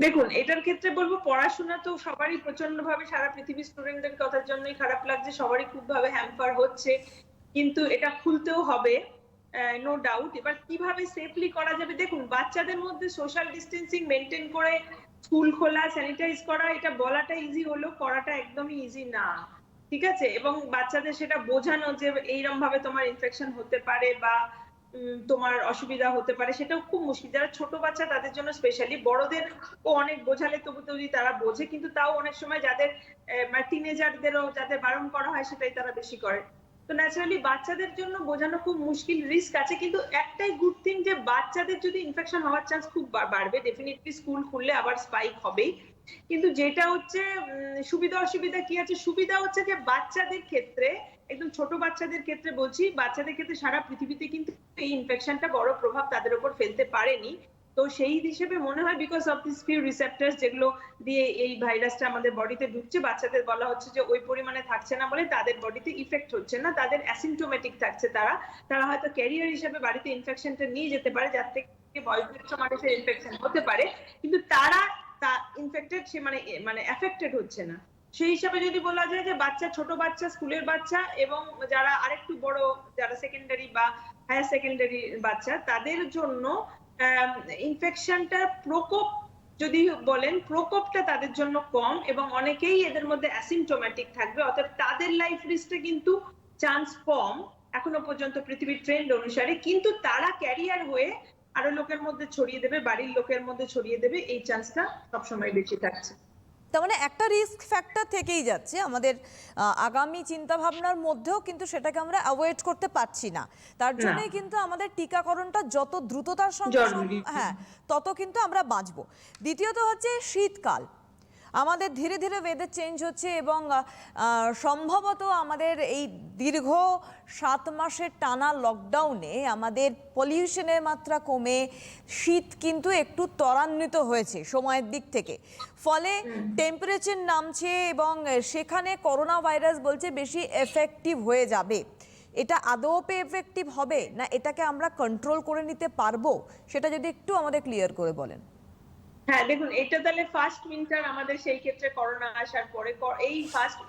দেখুন, এটার ক্ষেত্রে বলবো পড়াশোনা তো সবারই প্রচন্ড ভাবে, সারা পৃথিবীর স্টুডেন্টদের কথার জন্যই খারাপ লাগছে, সবারই খুব ভাবে হ্যাম্পার হচ্ছে, কিন্তু এটা খুলতেও হবে, নো ডাউট। এবার কিভাবে সেফলি করা যাবে, দেখুন বাচ্চাদের মধ্যে সোশ্যাল ডিস্টেন্সিং মেনটেন করে স্কুল খোলা, স্যানিটাইজ করা, এটা বলাটা ইজি হলো, করাটা একদমই ইজি না। ঠিক আছে, এবং বাচ্চাদের সেটা বোঝানো যে এইরকম ভাবে তোমার ইনফেকশন হতে পারে বা তোমার অসুবিধা হতে পারে, সেটাও খুব মুশকিল। যারা ছোট বাচ্চা তাদের জন্য স্পেশালি, বড়দের ও অনেক বোঝালে তবু যদি তারা বোঝে, কিন্তু তাও অনেক সময় যাদের মানে টিনেজারদেরও যাদের বারণ করা হয় সেটাই তারা বেশি করে। তো ন্যাচারালি বাচ্চাদের জন্য বোঝানো খুব মুশকিল, রিস্ক আছে। কিন্তু একটাই গুড থিং, যে বাচ্চাদের যদি ইনফেকশন হওয়ার চান্স খুব বাড়বে, ডেফিনেটলি স্কুল খুললে আবার স্পাইক হবেই। কিন্তু যেটা হচ্ছে সুবিধা অসুবিধা কি আছে, সুবিধা হচ্ছে যে বাচ্চাদের ক্ষেত্রে, একদম ছোট বাচ্চাদের ক্ষেত্রে বলছি, বাচ্চাদের ক্ষেত্রে সারা পৃথিবীতে কিন্তু এই ইনফেকশনটা বড় প্রভাব তাদের উপর ফেলতে পারেনি, তো সেই হিসেবে মনে হয় বিকজ অফ দিস ফিউ রিসেপ্টরস যেগুলো দিয়ে এই ভাইরাসটা আমাদের বডিতে ঢুকছে, বাচ্চাদের বলা হচ্ছে যে ওই পরিমাণে থাকছে না বলে তাদের বডিতে ইফেক্ট হচ্ছে না, তাদের অ্যাসিম্পটোমেটিক থাকছে, তারা হয়তো ক্যারিয়ার হিসেবে বাড়িতে ইনফেকশনটা নিয়ে যেতে পারে, যার থেকে বয়োজ্যেষ্ঠ মানুষের ইনফেকশন হতে পারে, কিন্তু তারা ইনফেক্টেড সে মানে এফেক্টেড হচ্ছে না। সেই হিসাবে যদি বলা যায় যে বাচ্চা, ছোট বাচ্চা, স্কুলের বাচ্চা এবং যারা আরেকটু বড়, যারা সেকেন্ডারি বা হায়ার সেকেন্ডারি বাচ্চা, তাদের জন্য ইনফেকশনটা প্রকোপ যদি বলেন, প্রকোপটা তাদের জন্য কম এবং অনেকেই এদের মধ্যে অ্যাসিম্পটোম্যাটিক থাকবে, অর্থাৎ তাদের লাইফ রিস্কে কিন্তু চান্স কম এখনো পর্যন্ত পৃথিবীর ট্রেন্ড অনুসারে, কিন্তু তারা ক্যারিয়ার হয়ে আরো লোকের মধ্যে ছড়িয়ে দেবে, বাড়ির লোকের মধ্যে ছড়িয়ে দেবে, এই চান্সটা সবসময় বেশি থাকছে। তার মানে একটা রিস্ক ফ্যাক্টর থেকেই যাচ্ছে আমাদের আগামী চিন্তা ভাবনার মধ্যেও, কিন্তু সেটাকে আমরা অ্যাভয়েড করতে পারছি না। তার জন্যই কিন্তু আমাদের টিকাকরণটা যত দ্রুততার সঙ্গে হ্যাঁ, তত কিন্তু আমরা বাঁচবো। দ্বিতীয়ত হচ্ছে শীতকাল, আমাদের ধীরে ধীরে ওয়েদার চেঞ্জ হচ্ছে এবং সম্ভবত আমাদের এই দীর্ঘ 7 মাসের টানা লকডাউনে আমাদের পলিউশনের মাত্রা কমে শীত কিন্তু একটু ত্বরান্বিত হয়েছে সময়ের দিক থেকে, ফলে টেম্পারেচার নামছে এবং সেখানে করোনা ভাইরাস বলছে বেশি এফেক্টিভ হয়ে যাবে। এটা আদৌ এফেক্টিভ হবে না এটাকে আমরা কন্ট্রোল করে নিতে পারবো, সেটা যদি একটু আমাদের ক্লিয়ার করে বলেন। হ্যাঁ দেখুন, এটা তাহলে ফার্স্ট উইন্টার আমাদের, সেই ক্ষেত্রে করোনা আসার পরে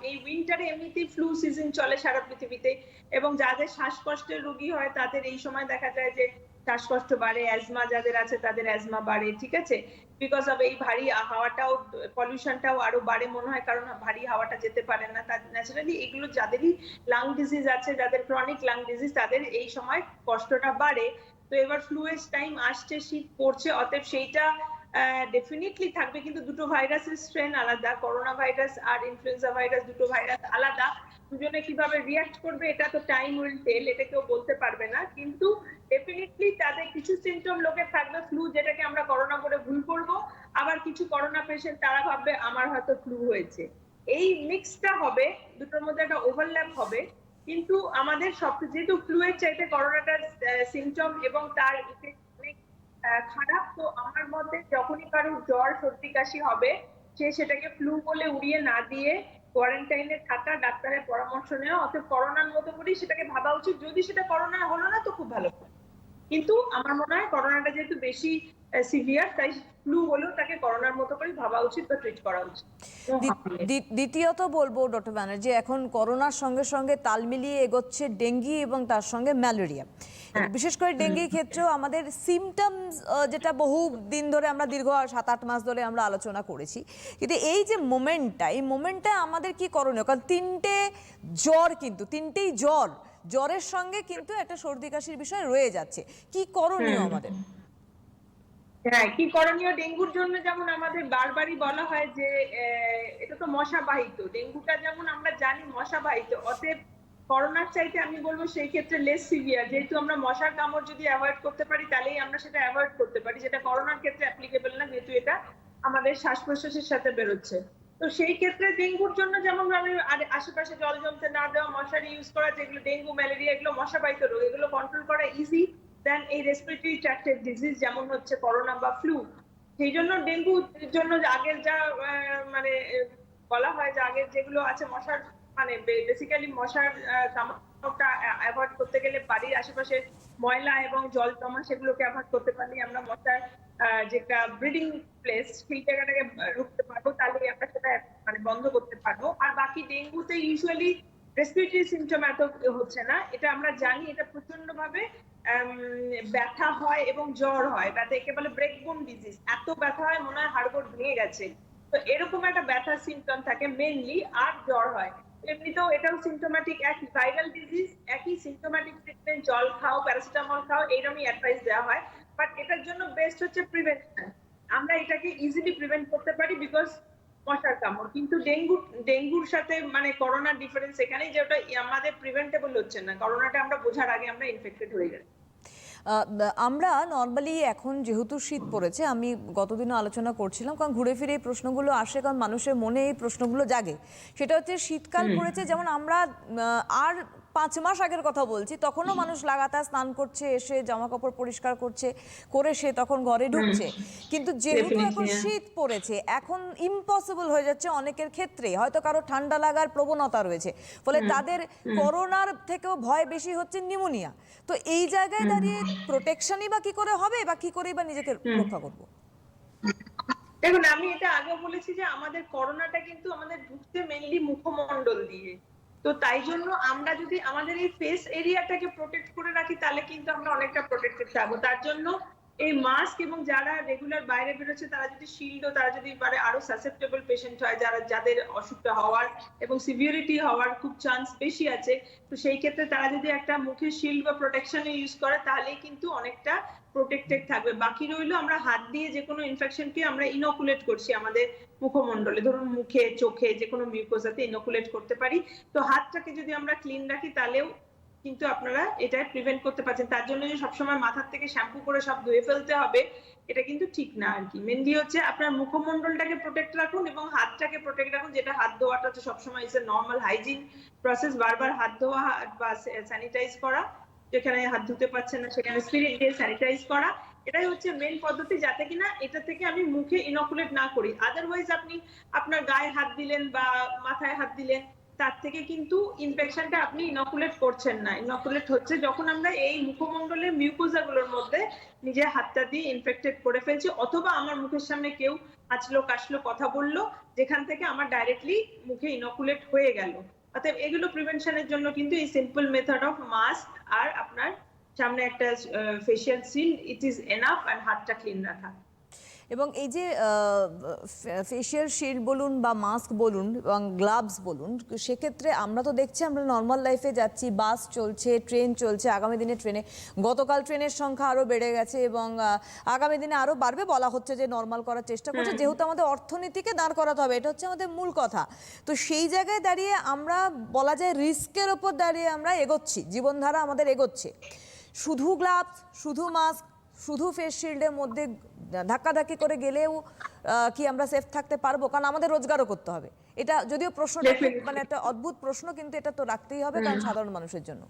এই উইন্টারে এমনিতেই ফ্লু সিজন চলে সারা পৃথিবীতে, এবং যাদের শ্বাসকষ্টের রোগী হয় তাদের এই সময় দেখা যায় যে শ্বাসকষ্ট বাড়ে, অ্যাজমা যাদের আছে তাদের অ্যাজমা বাড়ে, ঠিক আছে, বিকজ অফ এই ভারী হাওয়াটাও, পলিউশনটাও আরো বাড়ে মনে হয়, কারণ ভারী হাওয়াটা যেতে পারে না, তার ন্যাচারালি এগুলো যাদেরই লাং ডিজিজ আছে, যাদের ক্রনিক লাং ডিজিজ, তাদের এই সময় কষ্টটা বাড়ে। তো এবার ফ্লুয়ের টাইম আসছে, শীত পড়ছে, অতএব সেইটা ডেফিনেটলি থাকবে, কিন্তু দুটো ভাইরাসের স্ট্রেন আলাদা, করোনা ভাইরাস আর ইনফ্লুয়েঞ্জা ভাইরাস দুটো ভাইরাস আলাদা, দুজনে কিভাবে রিঅ্যাক্ট করবে এটা তো টাইম উইল টেল, এটা কেউ বলতে পারবে না, কিন্তু ডেফিনেটলি তাদের কিছু সিমটম লোকের থাকবে ফ্লু, যেটাকে আমরা করোনা করে ভুল করব, আবার কিছু করোনা পেশেন্ট তারা ভাববে আমার হয়তো ফ্লু হয়েছে, এই মিক্সটা হবে, দুটোর মধ্যে একটা ওভারল্যাপ হবে, কিন্তু আমাদের সব, যেহেতু ফ্লু এর চাইতে করোনাটার সিমটম এবং তার ইফেক্ট অনেক খারাপ, তো আমার মতে যখনই কারোর জ্বর সর্দি কাশি হবে, সে সেটাকে ফ্লু বলে উড়িয়ে না দিয়ে কোয়ারেন্টাইনে থাকা, ডাক্তারের পরামর্শ নেওয়া, অর্থাৎ করোনার মতো করেই সেটাকে ভাবা উচিত, যদি সেটা করোনা হলো না তো খুব ভালো, কিন্তু আমার মনে হয় করোনাটা যেহেতু বেশি সিভিয়ার, তাই ফ্লু হলেও তাকে করোনার মতো করে ভাবা উচিত বা ট্রিট করা উচিত। দ্বিতীয়ত বলবো ডক্টর ব্যানার্জি, এখন করোনার সঙ্গে সঙ্গে তাল মিলিয়ে এগোচ্ছে ডেঙ্গি এবং তার সঙ্গে ম্যালেরিয়া, বিশেষ করে ডেঙ্গির ক্ষেত্রেও আমাদের সিমটমস যেটা বহু দিন ধরে আমরা দীর্ঘ 7-8 মাস ধরে আমরা আলোচনা করেছি, কিন্তু এই যে মোমেন্টটা, এই মোমেন্টটা আমাদের কি করণীয়? কারণ তিনটেই জ্বরের সঙ্গে কিন্তু একটা সর্দি কাশির বিষয় রয়ে যাচ্ছে, কি করণীয় আমাদের? হ্যাঁ, কি করণীয়? ডেঙ্গুর জন্য যেমন আমাদের বারবারই বলা হয় যে এটা তো মশাবাহিত, ডেঙ্গুটা যেমন আমরা জানি মশাবাহিত, অতএব করোনার চাইতে আমি বলবো সেই ক্ষেত্রে লেস সিভিয়ার, যেহেতু আমরা মশার কামড় যদি অ্যাভয়েড করতে পারি তাহলেই আমরা সেটা অ্যাভয়েড করতে পারি, যেটা করোনার ক্ষেত্রে অ্যাপ্লিকেবল না, যেহেতু এটা আমাদের শ্বাস প্রশ্বাসের সাথে বেরোচ্ছে। তো সেই ক্ষেত্রে ডেঙ্গুর জন্য যেমন আমি আশেপাশে জল জমতে না দেওয়া, মশারি ইউজ করা, যেগুলো ডেঙ্গু ম্যালেরিয়া এগুলো মশাবাহিত রোগ, এগুলো কন্ট্রোল করা ইজি দেন এই রেসপিরেটরি ট্র্যাক্টের ডিজিজ যেমন হচ্ছে করোনা বা ফ্লু। সেই জন্য ডেঙ্গুর জন্য আগের যা মানে বলা হয় যে আগের যেগুলো আছে মশার, মানে বেসিক্যালি মশার কামড়টা অ্যাভয়েড করতে গেলে বাড়ির আশেপাশে ময়লা এবং জল জমা সেগুলোকে অ্যাভয়েড করতে পারলে আমরা মশার যেটা ব্রিডিং প্লেস সেই জায়গাটাকে রুখতে পারবো, তাহলে আমরা সেটা মানে বন্ধ করতে পারবো। আর বাকি ডেঙ্গুতে ইউজুয়ালি রেসপিরেটরি সিমটম এত হচ্ছে না, এটা আমরা জানি, এটা প্রচন্ড ভাবে ব্যথা হয় এবং জ্বর হয়, ব্যথা একে বলে ব্রেকবোন ডিজিজ, এত ব্যথা হয় মনে হয় হাড়গোড় ভেঙে গেছে, তো এরকম একটা ব্যথার সিমটম থাকে মেইনলি, আর জ্বর হয়, এমনিতেও এটাও সিমটোম্যাটিক, একই ভাইরাল ডিজিজ, একই সিমটোম্যাটিক ট্রিটমেন্ট, জল খাও, প্যারাসিটামল খাও, এইরকমই অ্যাডভাইস দেওয়া হয়, বাট এটার জন্য বেস্ট হচ্ছে প্রিভেনশন, আমরা এটাকে ইজিলি প্রিভেন্ট করতে পারি বিকজ মশার কামড়, কিন্তু ডেঙ্গুর সাথে মানে করোনার ডিফারেন্স এখানেই যে ওটা আমাদের প্রিভেন্টেবল হচ্ছে না, করোনাটা আমরা বোঝার আগে আমরা ইনফেক্টেড হয়ে যাই। আমরা নর্মালি এখন যেহেতু শীত পড়েছে, আমি গতদিনও আলোচনা করছিলাম, কারণ ঘুরে ফিরে এই প্রশ্নগুলো আসে, কারণ মানুষের মনে এই প্রশ্নগুলো জাগে, সেটা হচ্ছে শীতকাল পড়েছে, যেমন আমরা আর 5 মাস আগের কথা বলছি, তখনও মানুষ লাগাতার স্নান করছে, এসে জামা কাপড় পরিষ্কার করছে, করে সে তখন ঘরে ঢুকছে। কিন্তু যেহেতু এখন Definitely, শীত পড়েছে, এখন ইম্পসিবল হয়ে যাচ্ছে অনেকের ক্ষেত্রে, হয়তো কারো ঠান্ডা লাগার প্রবণতা রয়েছে, ফলে তাদের করোনার থেকেও ভয় বেশি হচ্ছে নিউমোনিয়া। তো এই জায়গায় দাঁড়িয়ে প্রোটেকশনই বা কি করে হবে, বা কি করেই বা নিজেকে রক্ষা করবো? দেখুন, আমি এটা আগেও বলেছি যে আমাদের করোনাটা কিন্তু আমাদের ঢুকছে মেইনলি মুখমণ্ডল দিয়ে। তো তাই জন্য আমরা যদি আমাদের এই ফেস এরিয়াটাকে প্রোটেক্ট করে রাখি, তাহলে কিন্তু আমরা অনেকটা প্রোটেক্টেড থাকবো। তার জন্য এই মাস্ক, এবং যারা রেগুলার বাইরে বেরোচ্ছে তারা যদি শিল্ডও, তারা যদি পারে আরো সাসেপ্টেবল পেশেন্ট হয়, যাদের অসুখটা হওয়ার এবং সিভিয়ারিটি হওয়ার খুব চান্স বেশি আছে, তো সেই ক্ষেত্রে তারা যদি একটা মুখে শিল্ড বা প্রোটেকশন ইউজ করে, তাহলেই কিন্তু অনেকটা প্রোটেক্টেড থাকবে। বাকি রইলো আমরা হাত দিয়ে যে কোনো ইনফেকশনকে আমরা ইনোকুলেট করছি আমাদের মুখমণ্ডলে, ধরুন মুখে, চোখে, যে কোনো মিউকোজাতে ইনোকুলেট করতে পারি। তো হাতটাকে যদি আমরা ক্লিন রাখি, তাহলেও কিন্তু আপনারা এটা প্রিভেন্ট করতে পারছেন। তার জন্য যে সবসময় মাথার থেকে শ্যাম্পু করে সব ধুয়ে ফেলতে হবে, এটা কিন্তু ঠিক না আর কি। মেনলি হচ্ছে আপনার মুখমণ্ডলটাকে প্রোটেক্ট রাখুন এবং হাতটাকে প্রোটেক্ট রাখুন, যেটা হাত ধোয়াটা তো সবসময় is a normal hygiene process. বারবার হাত ধোয়া বা স্যানিটাইজ করা, যেখানে হাত ধুতে পারছেন না সেখানে স্পিরিট দিয়ে স্যানিটাইজ করা, এটাই হচ্ছে মেন পদ্ধতি, যাতে কিনা এটা থেকে আমি মুখে ইনোকুলেট না করি। আদারওয়াইজ আপনি আপনার গায়ে হাত দিলেন বা মাথায় হাত দিলেন, তার থেকে কিন্তু ইনফেকশনটা আপনি ইনোকুলেট করছেন না। ইনোকুলেট হচ্ছে যখন আমরা এই মুখমণ্ডলের মিউকোজা গুলোর মধ্যে নিজের হাতটা দিয়ে ইনফেক্টেড করে ফেলছি, অথবা আমার মুখের সামনে কেউ হাঁচলো, কাশলো, কথা বললো, যেখান থেকে আমার ডাইরেক্টলি মুখে ইনোকুলেট হয়ে গেল। অতএব এগুলো প্রিভেনশনের জন্য কিন্তু এই সিম্পল মেথড অফ মাস্ক আর আপনার সামনে একটা facial shield, it is enough, আর হাতটা ক্লিন রাখা। এবং এই যে ফেশিয়াল শিল্ড বলুন বা মাস্ক বলুন এবং গ্লাভস বলুন, সেক্ষেত্রে আমরা তো দেখছি, আমরা নর্মাল লাইফে যাচ্ছি, বাস চলছে, ট্রেন চলছে, আগামী দিনে ট্রেনে, গতকাল ট্রেনের সংখ্যা আরও বেড়ে গেছে এবং আগামী দিনে আরও বাড়বে, বলা হচ্ছে যে নর্মাল করার চেষ্টা করছে, যেহেতু আমাদের অর্থনীতিকে দাঁড় করাতে হবে, এটা হচ্ছে আমাদের মূল কথা। তো সেই জায়গায় দাঁড়িয়ে আমরা বলা যায় রিস্কের ওপর দাঁড়িয়ে আমরা এগোচ্ছি, জীবনধারা আমাদের এগোচ্ছে। শুধু গ্লাভস, শুধু মাস্ক, শুধু ফেস শিল্ডের মধ্যে ধাক্কাধাক্কি করে গেলেও কি আমরা সেফ থাকতে পারবো? কারণ আমাদের রোজগারও করতে হবে। এটা যদিও প্রশ্নটা মানে একটা অদ্ভুত প্রশ্ন, কিন্তু এটা তো রাখতেই হবে, কারণ সাধারণ মানুষের জন্য।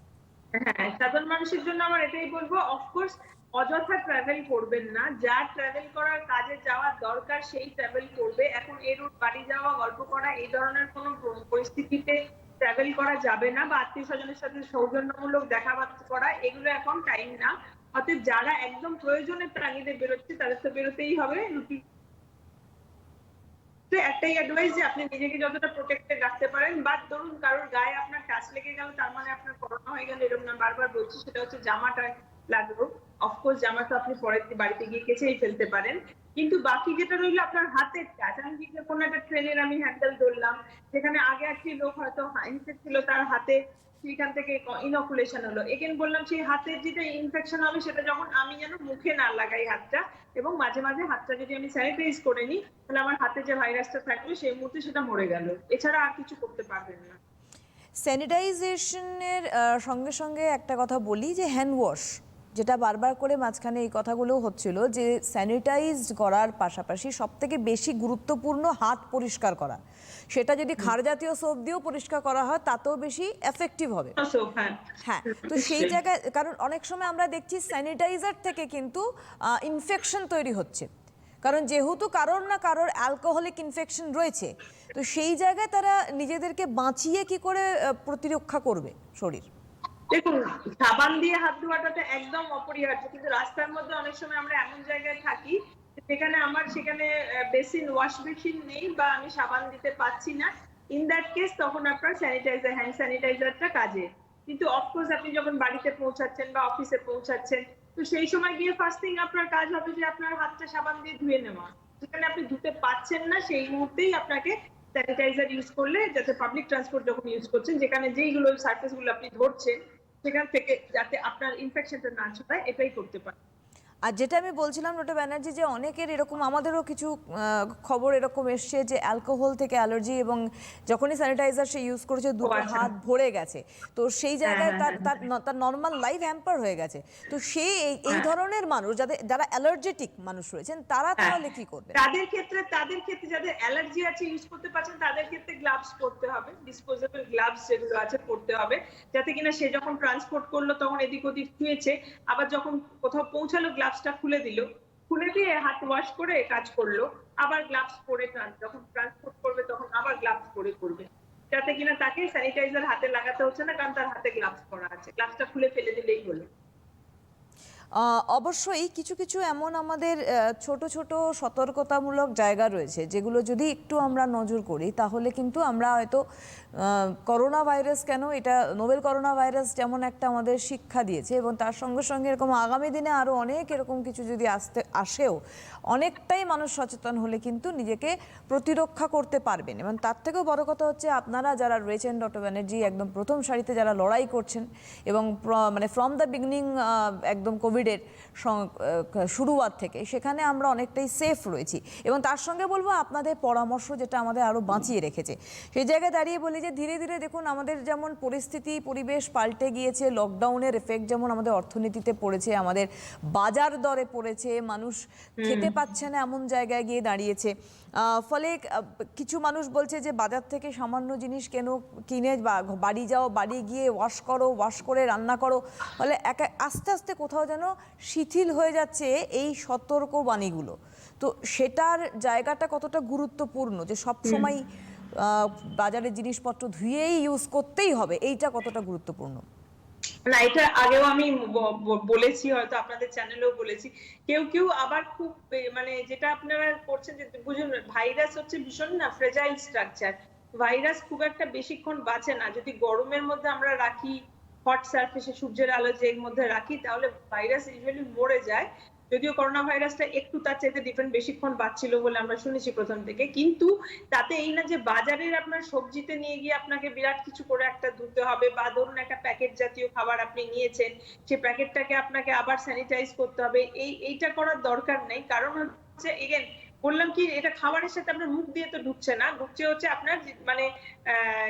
হ্যাঁ, সাধারণ মানুষের জন্য আমার এটাই বলবো, অফকোর্স অযথা ট্রাভেল করবেন না। যা ট্রাভেল করার, কাজে যাওয়ার দরকার সেই ট্রাভেল করবে। এখন এর বাড়ি যাওয়া, গল্প করা, এই ধরনের কোনো পরিস্থিতিতে ট্রাভেল করা যাবে না, বা আত্মীয় স্বজনের সাথে সৌজন্যমূলক দেখাবার্তা করা, এগুলো এখন টাইম না। অতএব যারা একদম প্রয়োজনে প্রাণীতে বেরোচ্ছে, তাদের তো বেরোতেই হবে। একটাই অ্যাডভাইস যে আপনি নিজেকে যতটা প্রোটেক্টেড রাখতে পারেন, বা ধরুন কারোর গায়ে আপনার টাচ লেগে গেল, তার মানে আপনার করোনা হয়ে গেল, এরকম না। বারবার বলছি, সেটা হচ্ছে জামাটা লাগলো, অফকোর্স জামা তো আপনি পরের দিন বাড়িতে গিয়ে কেচেই ফেলতে পারেন, কিন্তু বাকি যেটা রইলো আপনার হাতের টাচ। আমি যে কোনো একটা ট্রেনের আমি হ্যান্ডেল ধরলাম, যেখানে আগে একটি লোক হয়তো ইনফেক্ট ছিল, তার হাতে সেখান থেকে ইনোকুলেশন হলো, এগেন বললাম সেই হাতের যেটা ইনফেকশন হবে, সেটা যখন আমি যেন মুখে না লাগাই হাতটা, এবং মাঝে মাঝে হাতটা যদি আমি স্যানিটাইজ করে নিই, তাহলে আমার হাতে যে ভাইরাসটা থাকবে সেই মুহূর্তে সেটা মরে গেল। এছাড়া আর কিছু করতে পারবেন না। স্যানিটাইজেশনের সঙ্গে সঙ্গে একটা কথা বলি, যে হ্যান্ড ওয়াশ, যেটা বারবার করে মাঝখানে এই কথাগুলো হচ্ছিল, যে স্যানিটাইজ করার পাশাপাশি সবথেকে বেশি গুরুত্বপূর্ণ হাত পরিষ্কার করা। সেটা যদি ক্ষার জাতীয় সোপ দিয়েও পরিষ্কার করা হয়, তাতেও বেশি এফেক্টিভ হবে। হ্যাঁ, তো সেই জায়গায়, কারণ অনেক সময় আমরা দেখছি স্যানিটাইজার থেকে কিন্তু ইনফেকশন তৈরি হচ্ছে, কারণ যেহেতু কারোর না কারোর অ্যালকোহলিক ইনফেকশন রয়েছে। তো সেই জায়গায় তারা নিজেদেরকে বাঁচিয়ে কি করে প্রতিরক্ষা করবে শরীর? দেখুন, সাবান দিয়ে হাত ধোয়াটা তো একদম অপরিহার্য, কিন্তু রাস্তার মধ্যে অনেক সময় আমরা এমন জায়গায় থাকি যেখানে আমার সেখানে বেসিন, ওয়াশ বেসিন নেই, বা আমি সাবান দিতে পারছি না। ইন দ্যাট কেস তখন আপনার স্যানিটাইজার, হ্যান্ড স্যানিটাইজারটা কাজে। কিন্তু অফকোর্স আপনি যখন বাড়িতে পৌঁছাচ্ছেন বা অফিসে পৌঁছাচ্ছেন, তো সেই সময় গিয়ে ফার্স্ট থিং আপনার কাজ হবে যে আপনার হাতটা সাবান দিয়ে ধুয়ে নেওয়া। যেখানে আপনি ধুতে পারছেন না, সেই মুহূর্তেই আপনাকে স্যানিটাইজার ইউজ করলে, যাতে পাবলিক ট্রান্সপোর্ট যখন ইউজ করছেন, যেখানে যেইগুলো সারফেস গুলো আপনি ধরছেন, সেখান থেকে যাতে আপনার ইনফেকশনটা না ছড়ায়, এটাই করতে পারেন। আর যেটা আমি বলছিলাম ডক্টর ব্যানার্জি, যে অনেকের এরকম, আমাদেরও কিছু খবর এরকম এসছে যে অ্যালকোহল থেকে অ্যালার্জি, এবং যখনই স্যানিটাইজার সে ইউজ করেছে দুটো আচ্ছা। হাত ভরে গেছে, তো সেই জায়গায় হ্যাঁ, তার হ্যাঁ, তার তার নর্মাল লাইফ হ্যাম্পার হয়ে গেছে। তো সে এই হ্যাঁ। ধরনের মানুষ, যারা অ্যালার্জেটিক মানুষ রয়েছেন, তারা হ্যাঁ, তাহলে কি করবেন? তাদের ক্ষেত্রে যাদের অ্যালার্জি আছে ইউজ করতে পারছেন, তাদের ক্ষেত্রে গ্লাভস পরতে হবে, ডিসপোজেবল গ্লাভস যেগুলো আছে পরতে হবে, যাতে কিনা সে যখন ট্রান্সপোর্ট করলো তখন এদিক ওদিক ছুঁয়েছে, আবার যখন কোথাও পৌঁছালো গ্লাভসটা খুলে দিল, খুলে দিয়ে হাত ওয়াশ করে কাজ করলো, আবার গ্লাভস পরে যখন ট্রান্সপোর্ট করবে তখন আবার গ্লাভস পরে করবে, যাতে কিনা তাকে স্যানিটাইজার হাতে লাগাতে হচ্ছে না, কারণ তার হাতে গ্লাভস পরা আছে, গ্লাভসটা খুলে ফেলে দিলেই হলো। অবশ্যই কিছু কিছু এমন আমাদের ছোট ছোট সতর্কতামূলক জায়গা রয়েছে, যেগুলো যদি একটু আমরা নজর করি তাহলে কিন্তু আমরা হয়তো করোনা ভাইরাস কেন, এটা নোবেল করোনা ভাইরাস যেমন একটা আমাদের শিক্ষা দিয়েছে, এবং তার সঙ্গে সঙ্গে এরকম আগামী দিনে আরও অনেক এরকম কিছু যদি আসেও, অনেকটাই মানুষ সচেতন হলে কিন্তু নিজেকে প্রতিরক্ষা করতে পারবেন। এবং তার থেকেও বড় কথা হচ্ছে, আপনারা যারা রয়েছেন ডক্টর ব্যানার্জি, একদম প্রথম সারিতে যারা লড়াই করছেন, এবং মানে ফ্রম দ্য বিগিনিং একদম কোভিডের শুরুয়াত থেকে, সেখানে আমরা অনেকটাই সেফ রয়েছি। এবং তার সঙ্গে বলবো আপনাদের পরামর্শ, যেটা আমাদের আরও বাঁচিয়ে রেখেছে। সেই জায়গায় দাঁড়িয়ে বলি যে ধীরে ধীরে দেখুন, আমাদের যেমন পরিবেশ পাল্টে গিয়েছে, লকডাউনের এফেক্ট যেমন আমাদের অর্থনীতিতে পড়েছে, আমাদের বাজার দরে পড়েছে, মানুষ খেতে পাচ্ছে না এমন জায়গায় গিয়ে দাঁড়িয়েছে। ফলে কিছু মানুষ বলছে যে বাজার থেকে সামান্য জিনিস কিনে বাড়ি যাও, বাড়ি গিয়ে ওয়াশ করে রান্না করো, ফলে আস্তে আস্তে কোথাও যেন শিথিল হয়ে যাচ্ছে এই সতর্কবাণীগুলো। তো সেটার জায়গাটা কতটা গুরুত্বপূর্ণ, যে সব সময় বাজারের জিনিসপত্র ধুয়েই ইউজ করতেই হবে, এইটা কতটা গুরুত্বপূর্ণ? না, এটা আগেও আমি বলেছি, হয়তো আপনাদের চ্যানেলেও বলেছি। কেউ কেউ আবার খুব মানে যেটা আপনারা করছেন, যে বুঝুন ভাইরাস হচ্ছে ভীষণ না ফ্রেজাইল স্ট্রাকচার, ভাইরাস খুব একটা বেশিক্ষণ বাঁচে না। যদি গরমের মধ্যে আমরা রাখি, হট সারফেসে সূর্যের আলো যের মধ্যে রাখি, তাহলে ভাইরাস ইউজুয়ালি মরে যায়। যদিও করোনা ভাইরাসটা একটু তার চাইতে ডিফারেন্ট, বেশিক্ষণ বাঁচছিল বলে আমরা শুনেছি প্রথম থেকে, কিন্তু তাতে এই না যে বাজারের আপনার সবজিতে নিয়ে গিয়ে আপনাকে বিরাট কিছু করে একটা ধুতে হবে, বা ধরুন একটা প্যাকেট জাতীয় খাবার আপনি নিয়েছেন, সেই প্যাকেটটাকে আপনাকে আবার স্যানিটাইজ করতে হবে, এইটা করার দরকার নেই। কারণ হচ্ছে এগেন বললাম কি, এটা খাবারের সাথে আপনার মুখ দিয়ে তো ঢুকছে না, ঢুকছে হচ্ছে আপনার মানে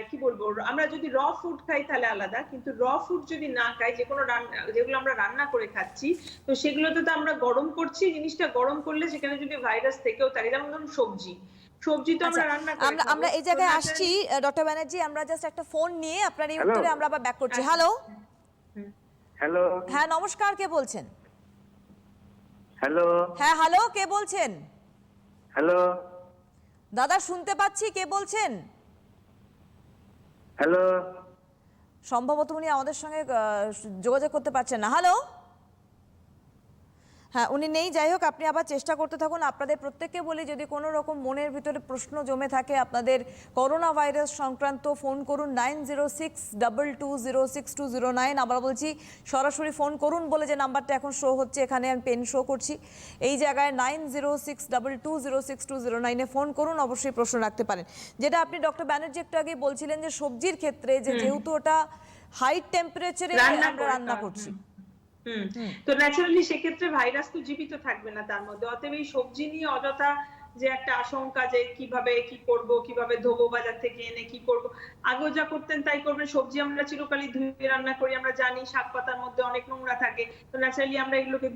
কি বলবো, আমরা যদি র ফুড খাই তাহলে আলাদা, কিন্তু র ফুড যদি না খাই, যেগুলো আমরা রান্না করে খাচ্ছি, তো সেগুলোতে তো আমরা গরম করছি, জিনিসটা গরম করলে সেখানে যদি ভাইরাস থেকেও থাকে, যেমন ধরুন সবজি তো আমরা রান্না করে খাবো। আমরা এই জায়গায় আসছি ডক্টর ব্যানার্জি, আমরা জাস্ট একটা ফোন নিয়ে আপনার এই উত্তরে আমরা আবার ব্যাক করছি। হ্যালো, হ্যালো, হ্যাঁ নমস্কার, কে বলছেন? হ্যালো, হ্যাঁ হ্যালো, কে বলছেন? হ্যালো, দাদা শুনতে পাচ্ছি, কে বলছেন? হ্যালো, সম্ভবত উনি আমাদের সঙ্গে যোগাযোগ করতে পারছেন না। হ্যালো, হ্যাঁ উনি নেই, যাই হোক আপনি আবার চেষ্টা করতে থাকুন। আপনাদের প্রত্যেককে বলি, যদি কোনো রকম মনের ভিতরে প্রশ্ন জমে থাকে আপনাদের করোনা ভাইরাস সংক্রান্ত, ফোন করুন 9062206209। আবার বলছি, সরাসরি ফোন করুন বলে যে নাম্বারটা এখন শো হচ্ছে, এখানে আমি পেন শো করছি, এই জায়গায় 9062206209-এ ফোন করুন, অবশ্যই প্রশ্ন রাখতে পারেন। যেটা আপনি ডক্টর ব্যানার্জি একটু আগে বলছিলেন, যে সবজির ক্ষেত্রে যেহেতু ওটা হাই টেম্পারেচারে আমরা রান্না করছি, তো ন্যাচারালি সেক্ষেত্রে ভাইরাস তো জীবিত থাকবে না তার মধ্যে। অতএব এই সবজি নিয়ে অযথা যে একটা আশঙ্কা, যে কিভাবে কি করব, কিভাবে ধোবো বাজার থেকে এনে কি করব, আগেও যা করতেন তাই করবেন। সবজি আমরা চিরকালই ধুয়ে রান্না করি, আমরা জানি শাক পাতার মধ্যে অনেক নোংরা থাকে, তো ন্যাচারালি আমরা এগুলোকে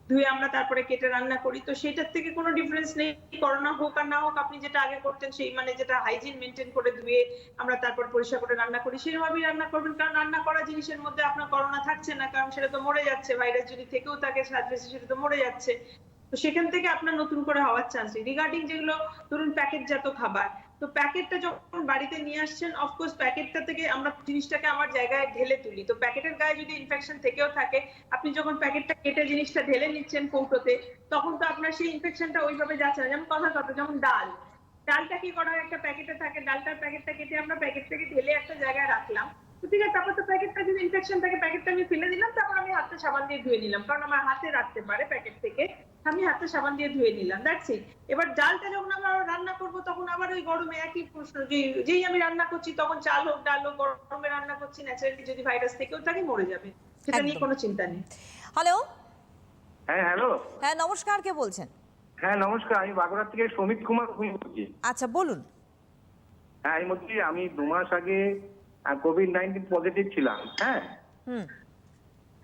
ধুয়ে আমরা তারপরে কেটে রান্না করি, তো সেটার থেকে কোনো ডিফারেন্স নেই। করোনা হোক আর না হোক, আপনি যেটা আগে করতেন, সেই মানে যেটা হাইজিন মেনটেন করে ধুয়ে আমরা তারপর পরিষ্কার করে রান্না করি, সেভাবেই রান্না করবেন। কারণ রান্না করা জিনিসের মধ্যে আপনার করোনা থাকছে না, কারণ সেটা তো মরে যাচ্ছে, ভাইরাস যদি থেকেও থাকে সার্ফেসে, সেটা তো মরে যাচ্ছে, তো সেখান থেকে আপনার নতুন করে হওয়ার চান্স নেই। রিগার্ডিং যেগুলো ধরুন প্যাকেটজাত খাবার, তো প্যাকেটটা যখন বাড়িতে নিয়ে আসছেন, অফকোর্স প্যাকেটটা থেকে আমরা জিনিসটাকে আমার জায়গায় ঢেলে তুলি, তো প্যাকেটের গায়ে যদি ইনফেকশন থেকেও থাকে, আপনি যখন প্যাকেটটা কেটে জিনিসটা ঢেলে নিচ্ছেন কৌটোতে, তখন তো আপনার সেই ইনফেকশনটা ওইভাবে যাচ্ছে না। যেমন কথা যেমন ডালটা কি করা হয়, একটা প্যাকেটে থাকে, ডালটার প্যাকেটটা কেটে আমরা প্যাকেট থেকে ঢেলে একটা জায়গায় রাখলাম, তো ঠিক আছে, তারপর তো প্যাকেটটা যদি ইনফেকশন থাকে, প্যাকেটটা আমি ফেলে দিলাম, তারপর আমি হাতে সাবান দিয়ে ধুয়ে নিলাম, কারণ আমার হাতে রাখতে পারে প্যাকেট থেকে, আমি হাতে সাবান দিয়ে ধুয়ে নিলাম, দ্যাটস ইট। এবার ডালটা যখন আমরা রান্না করব, তখন আবার ওই গরমে একই প্রশ্ন, যেই আমি রান্না করছি, তখন চাল হোক ডাল হোক, গরমে রান্না করছি, ন্যাচারালি যদি ভাইরাস থেকেও থাকে মরে যাবে, সেটা নিয়ে কোনো চিন্তা নেই। হ্যালো, হ্যাঁ হ্যালো। হ্যাঁ নমস্কার, কে বলছেন? হ্যাঁ নমস্কার, আমি বাগুড়া থেকে সমিত কুমার ভূঁইয়া বলছি। আচ্ছা বলুন। হ্যাঁ আমি বলছি, আমি 2 মাস আগে কোভিড-19 পজিটিভ ছিলাম। হ্যাঁ হুম।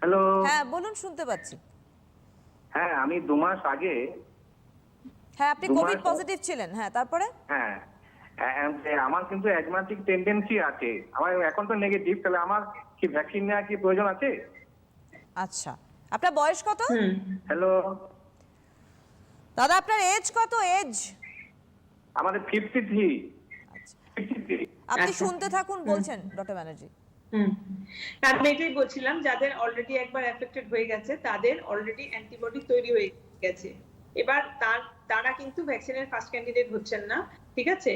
হ্যালো। হ্যাঁ বলুন, শুনতে পাচ্ছি। হ্যাঁ আমি 2 মাস আগে, হ্যাঁ আপনি 2 মাস কোভিড পজিটিভ ছিলেন, হ্যাঁ তারপরে? হ্যাঁ আমার কিন্তু অ্যাজমাটিক টেন্ডেন্সি আছে। আমার এখন তো নেগেটিভ, তাহলে আমার কি ভ্যাকসিন নেওয়া কি প্রয়োজন আছে? আচ্ছা, আপনার বয়স কত? হ্যালো। দাদা আপনার এজ কত? এজ? আমাদের 53। আচ্ছা, 53। আপনি আচ্ছা। শুনতে থাকুন, বলছেন ডক্টর ব্যানার্জি। আমি এটাই বলছিলাম, যাদের অলরেডি একবার এফেক্টেড হয়ে গেছে তাদের অলরেডি অ্যান্টিবডি তৈরি হয়ে গেছে। এবার তারা কিন্তু ভ্যাকসিনের ফার্স্ট ক্যান্ডিডেট হচ্ছেন না, ঠিক আছে?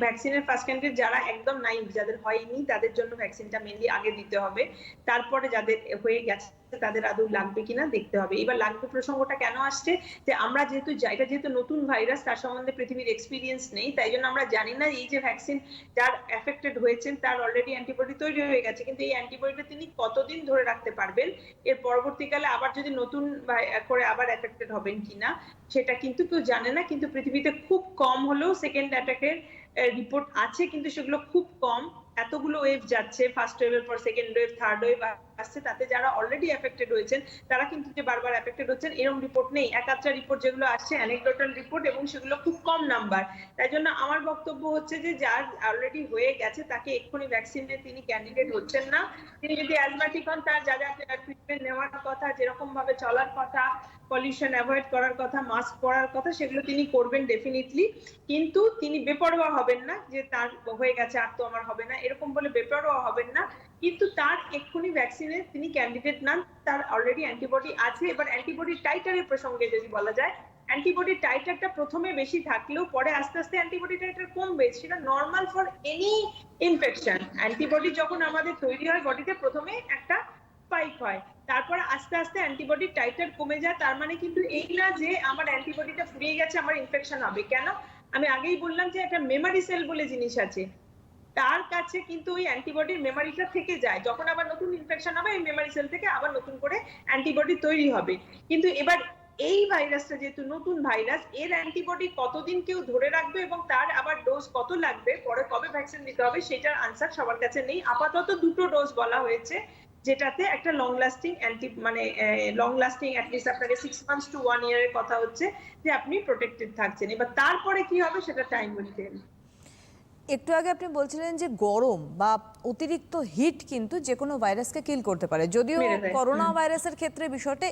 ভ্যাকসিনের ফার্স্ট ক্যান্ডিডেট যারা একদম নাইভ, যাদের হয়নি, তাদের জন্য ভ্যাকসিনটা মেনলি আগে দিতে হবে। তারপরে যাদের হয়ে গেছে তাদের আদৌ লাগবে কিনা দেখতে হবে। এবার লাগবে প্রসঙ্গটা কেন আসছে, যে আমরা এটা যেহেতু নতুন ভাইরাস, তার সম্বন্ধে পৃথিবীর এক্সপিরিয়েন্স নেই, তাই জন্য আমরা জানি না এই যে ভ্যাকসিন যার এফেক্টেড হয়েছেন তার অলরেডি অ্যান্টিবডি তৈরি হয়ে গেছে, কিন্তু এই অ্যান্টিবডিটা তিনি কতদিন ধরে রাখতে পারবেন, এর পরবর্তীকালে আবার যদি নতুন করে আবার এফেক্টেড হবেন কিনা সেটা কিন্তু কেউ জানে না। কিন্তু পৃথিবীতে খুব কম হলেও সেকেন্ড অ্যাটাকের রিপোর্ট আছে, কিন্তু সেগুলো খুব কম। এতগুলো ওয়েভ যাচ্ছে, ফার্স্ট ওয়েভের পর সেকেন্ড ওয়েভ, থার্ড ওয়েভ আসছে, তাতে যারা অলরেডি এফেক্টেড হয়েছেন তারা কিন্তু যে বারবার এফেক্টেড হচ্ছেন এরকম রিপোর্ট নেই। এক আধটা রিপোর্ট যেগুলো আসছে অ্যানেকডোটাল রিপোর্ট, এবং সেগুলো খুব কম নাম্বার। তাই জন্য আমার বক্তব্য হচ্ছে যে যার অলরেডি হয়ে গেছে তাকে এক্ষুনি ভ্যাকসিনে তিনি ক্যান্ডিডেট হচ্ছেন না। তিনি যদি অ্যাজমাটিক হন, তার যা যা ট্রিটমেন্ট নেওয়ার কথা, যেরকম ভাবে চলার কথা, পলিউশন অ্যাভয়েড করার কথা, মাস্ক পরার কথা, সেগুলো তিনি করবেন ডেফিনেটলি। কিন্তু তিনি বেপরোয়া হবেন না যে তার হয়ে গেছে আর তো আমার হবে না, এরকম বলে বেপরোয়া হবেন না। কিন্তু তার এক্ষুনি ভ্যাকসিনে তিনি ক্যান্ডিডেট নন, তার অলরেডি অ্যান্টিবডি আছে। এবার অ্যান্টিবডি টাইটারের প্রসঙ্গে যদি বলা যায়, অ্যান্টিবডি টাইটারটা প্রথমে বেশি থাকলেও পরে আস্তে আস্তে অ্যান্টিবডি টাইটার কমবে, সেটা normal for any infection. Antibody যখন আমাদের তৈরি হয় বডিতে, প্রথমে একটা স্পাইক হয়, তারপর আস্তে আস্তে অ্যান্টিবডি টাইটার কমে যায়। তার মানে কিন্তু এই না যে আমার অ্যান্টিবডিটা ফুরিয়ে গেছে, আমার ইনফেকশন হবে। কেন? আমি আগেই বললাম যে একটা মেমোরি সেল বলে জিনিস আছে, তার কাছে কিন্তু ওই অ্যান্টিবডির মেমোরিটা থেকে যায়। যখন আবার নতুন ইনফেকশন হবে, এই মেমোরি সেল থেকে আবার নতুন করে অ্যান্টিবডি তৈরি হবে। কিন্তু এবার এই ভাইরাসটা যেহেতু নতুন ভাইরাস, এর অ্যান্টিবডি কতদিন কেউ ধরে রাখবে এবং তার আবার ডোজ কত লাগবে, পরে কবে ভ্যাকসিন দিতে হবে, সেটার আনসার সবার কাছে নেই। আপাতত 2টো ডোজ বলা হয়েছে, যেটাতে একটা long lasting long lasting at least আপনাকে 6 মান্থস টু 1 ইয়ারের কথা হচ্ছে যে আপনি প্রোটেক্টেড থাকছেন। এবার তারপরে কি হবে সেটা টাইম উইল টেল। একটু আগে আপনি বলছিলেন যে গরম বা অতিরিক্ত হিট কিন্তু যে কোনো ভাইরাসকে কিল করতে পারে, যদিও মেরে দেয়। করোনা ভাইরাসের ক্ষেত্রে বিষয়টা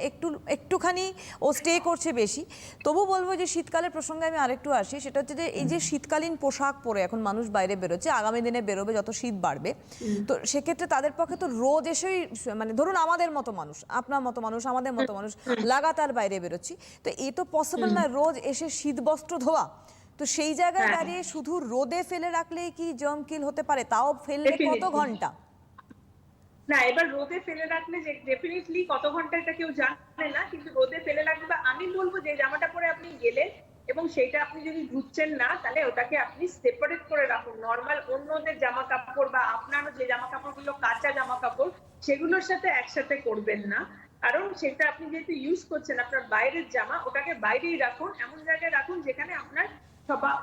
একটুখানি ও স্টে করছে বেশি। তবু বলবো যে শীতকালের প্রসঙ্গে আমি আরেকটু আসি, সেটা হচ্ছে যে এই যে শীতকালীন পোশাক পরে এখন মানুষ বাইরে বেরোচ্ছে, আগামী দিনে বেরোবে যত শীত বাড়বে, তো সেক্ষেত্রে তাদের পক্ষে তো রোজ এসেই, মানে ধরুন আমাদের মতো মানুষ, আপনার মতো মানুষ, আমাদের মতো মানুষ লাগাতার বাইরে বেরোচ্ছি, তো এই তো পসিবল না রোজ এসে শীত বস্ত্র ধোয়া। তো সেই জায়গায় দাঁড়িয়ে শুধু রোদে ফেলে রাখলেই কি জার্ম কিল হতে পারে? তাও ফেললে কত ঘন্টা? না, এবার রোদে ফেলে রাখলে যে ডেফিনেটলি কত ঘন্টা এটা কেউ জানে না, কিন্তু রোদে ফেলে রাখলে, বা আমি বলবো যে জামাটা পরে আপনি গেলেন এবং সেইটা আপনি যদি ধুচ্ছেন না, তাহলে ওটাকে আপনি সেপারেট করে রাখুন। নর্মাল অন্যদের জামা কাপড় বা আপনারও যে জামা কাপড়গুলো কাঁচা জামা কাপড়, সেগুলোর সাথে একসাথে করবেন না। কারণ সেটা আপনি যেহেতু ইউজ করছেন আপনার বাইরের জামা, ওটাকে বাইরেই রাখুন, এমন জায়গায় রাখুন যেখানে আপনার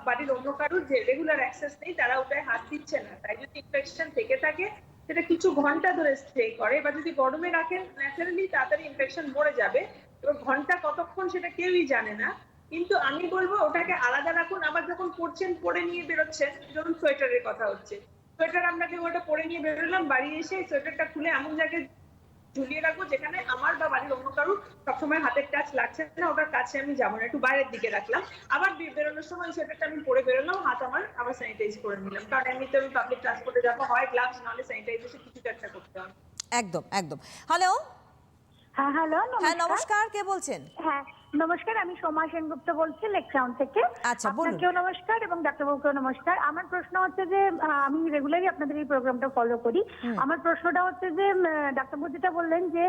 বাড়ির অন্য কারোর যে রেগুলার অ্যাক্সেস নেই, তারা ওটায় হাত দিচ্ছে না। তাই যদি ইনফেকশন থেকে থাকে সেটা কিছু ঘন্টা ধরে স্টে করে। বা যদি গরমে রাখেন, ন্যাচারালি তাড়াতাড়ি ইনফেকশন মরে যাবে। এবার ঘন্টা কতক্ষণ সেটা কেউই জানে না, কিন্তু আমি বলবো ওটাকে আলাদা রাখুন। আবার যখন পরছেন, পরে নিয়ে বেরোচ্ছেন, ধরুন সোয়েটারের কথা হচ্ছে, সোয়েটার আপনাকে ওটা পরে নিয়ে বেরোলাম, বাড়ি এসে সোয়েটারটা খুলে এমন জায়গায় ঝুলিয়ে রাখবো যেখানে আমার বা বাড়ির অন্য কারোর সবসময় হাতের টাচ লাগছে না, ওটার কাছে আমি যাবো না, একটু বাইরের দিকে রাখলাম। আবার বেরোনোর সময় সেটা আমি পরে বেরোলাম, হাত আমার আবার স্যানিটাইজ করে নিলাম, কারণ এমনিতে আমি পাবলিক ট্রান্সপোর্টে যাবো, হয় গ্লাভস নাহলে স্যানিটাইজেশন, কিছু একটা করতে হবে। একদম একদম। হ্যালো। হ্যাঁ হ্যালো, হ্যাঁ নমস্কার, কে বলছেন? হ্যাঁ নমস্কার, আমি সোমা সেনগুপ্ত বলছি লেকটাউন থেকে। আচ্ছা, বলুন। আপনাকেও নমস্কার এবং ডাক্তারবাবুকেও নমস্কার। আমার প্রশ্ন হচ্ছে যে আমি রেগুলারই আপনাদের এই প্রোগ্রামটা ফলো করি। আমার প্রশ্নটা হচ্ছে যে ডাক্তারবাবু যেটা বললেন যে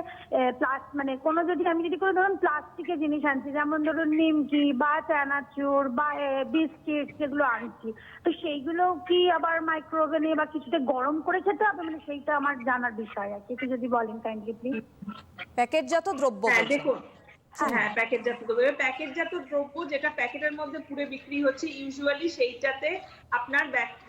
মানে কোনো আমি যদি কোনো ধরুন প্লাস্টিকের জিনিস আনছি, যেমন ধরুন নিমকি বা চানাচুর বা বিস্কিট যেগুলো আনছি, তো সেইগুলো কি আবার মাইক্রোওভেনে বা কিছুতে গরম করে খেতে হবে? মানে সেইটা আমার জানার বিষয় আছে, একটু যদি বলেন কাইন্ডলি প্লিজ। প্যাকেটজাত দ্রব্য হ্যাঁ বলছেন। দেখুন, হ্যাঁ, প্যাকেটজাত দ্রব্য। এবার প্যাকেটজাত দ্রব্য যেটা প্যাকেটের মধ্যে পুরে বিক্রি হচ্ছে, ইউজুয়ালি সেইটাতে আপনার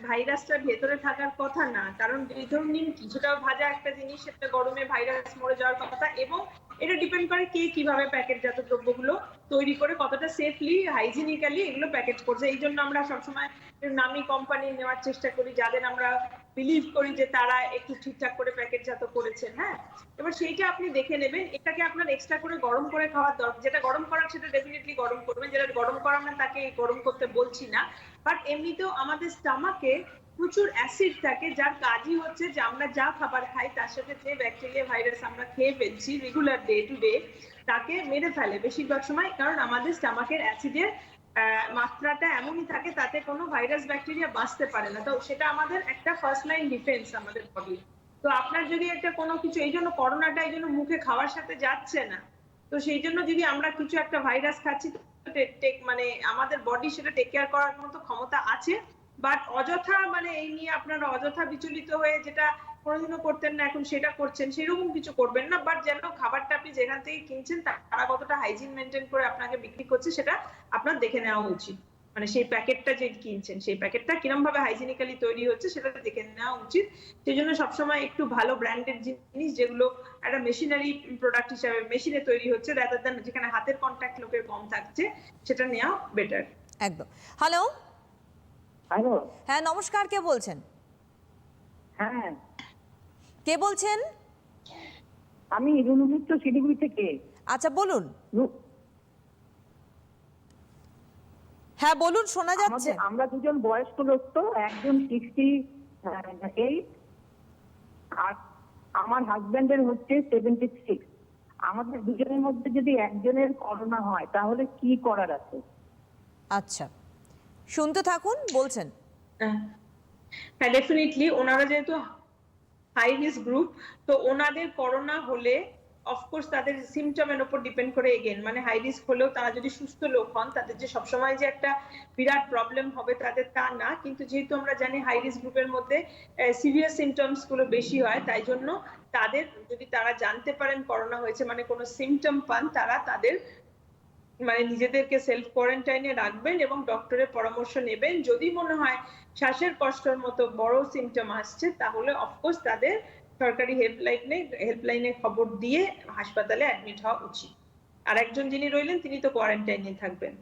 ভাইরাসটা ভেতরে থাকার কথা না। কারণ এই ধরুন নিন কিছুটা ভাজা একটা জিনিস, সেটা গরমে ভাইরাস মরে যাওয়ার কথা, এবং এটা ডিপেন্ড করে কে কিভাবে প্যাকেটজাত দ্রব্যগুলো তৈরি করে কতটা সেফলি হাইজিনিক্যালি এগুলো প্যাকেট করছে। এই জন্য আমরা সবসময় নামি কোম্পানি নেওয়ার চেষ্টা করি, যাদের আমরা বিলিভ করি যে তারা একটু ঠিকঠাক করে প্যাকেটজাত করেছেন। হ্যাঁ, এবার সেইটা আপনি দেখে নেবেন। এটাকে আপনার এক্সট্রা করে গরম করে খাওয়ার দরকার। যেটা গরম করার সেটা ডেফিনেটলি গরম করবেন, যেটা গরম করা না তাকে গরম করতে বলছি না। বাট এমনিতেও আমাদের স্টমাকে প্রচুর অ্যাসিড থাকে, যার কাজই হচ্ছে যে আমরা যা খাবার খাই তার সাথে যে ব্যাকটেরিয়া ভাইরাস আমরা খেয়ে ফেলছি রেগুলার ডে টু ডে, তাকে মেরে ফেলে বেশিরভাগ সময়। কারণ আমাদের স্টমাকের অ্যাসিডের মাত্রাটা এমনই থাকে, তাতে কোনো ভাইরাস ব্যাকটেরিয়া বাঁচতে পারে না। তো সেটা আমাদের একটা ফার্স্ট লাইন ডিফেন্স আমাদের বডি। তো আপনার যদি একটা কোনো কিছু, এই জন্য করোনাটা এই জন্য মুখে খাওয়ার সাথে যাচ্ছে না, তো সেই জন্য যদি আমরা কিছু একটা ভাইরাস খাচ্ছি, মানে আমাদের বডি সেটা টেক কেয়ার করার মতো ক্ষমতা আছে। বাট অযথা মানে এই নিয়ে আপনারা অযথা বিচলিত হয়ে যেটা কোনোদিনও করতেন না এখন সেটা করছেন, সেরকম কিছু করবেন না। বাট যেন খাবারটা আপনি যেখান থেকে কিনছেন তারা কতটা হাইজিন মেনটেন করে আপনাকে বিক্রি করছে সেটা আপনার দেখে নেওয়া উচিত। মানে সেই প্যাকেটটা যে কিনছেন সেই প্যাকেটটা কিরকম ভাবে হাইজিনিক্যালি তৈরি হচ্ছে সেটা দেখে নেওয়া উচিত। সেই জন্য সবসময় একটু ভালো ব্র্যান্ডেড জিনিস, যেগুলো একটা মেশিনারি প্রোডাক্ট হিসাবে মেশিনে তৈরি হচ্ছে, রাদার দ্যান যেখানে হাতের কন্ট্যাক্ট লোকের কম থাকছে, সেটা নেওয়া বেটার। একদম। হ্যালো, হ্যালো, হ্যাঁ নমস্কার, কে বলছেন? হ্যাঁ কে বলছেন? আমি রুনু মিত্র শিলিগুড়ি থেকে। আচ্ছা বলুন। রু- হ্যাঁ বলুন, শোনা যাচ্ছে। আমরা দুজন বয়স্ক লোক, তো একজন 68 আর আমার হাজবেন্ডের হচ্ছে 76। আমাদের দুজনের মধ্যে যদি একজনের করোনা হয় তাহলে কি করার আছে? আচ্ছা, শুনতে থাকুন, বলছেন। হ্যাঁ, ডেফিনেটলি ওনারা যেহেতু হাই রিস্ক গ্রুপ, তো ওনাদের করোনা হলে অফকোর্স তাদের সিমটমের উপর ডিপেন্ড করে, এগেন মানে হাই রিস্ক হলেও তারা যদি সুস্থ লোক হন তাদের যে সবসময় যে একটা বিরাট প্রবলেম হবে তাদের তা না। কিন্তু যেহেতু আমরা জানি হাই রিস্ক গ্রুপের মধ্যে সিভিয়ার সিমটমস গুলো বেশি হয়, তাই জন্য তাদের যদি তারা জানতে পারেন করোনা হয়েছে, মানে কোনো সিমটম পান, তারা তাদের মানে নিজেদেরকে সেলফ কোয়ারেন্টাইনে রাখবেন এবং ডক্টরের পরামর্শ নেবেন। যদি মনে হয় শ্বাসের কষ্টের মতো বড় সিমটম আসছে, তাহলে অফকোর্স তাদের সরকারি হেল্পলাইনে খবর দিয়ে হাসপাতালে অ্যাডমিট হওয়া উচিত। আর একজন যিনি রইলেন তিনি তো কোয়ারেন্টাইনে থাকবেন।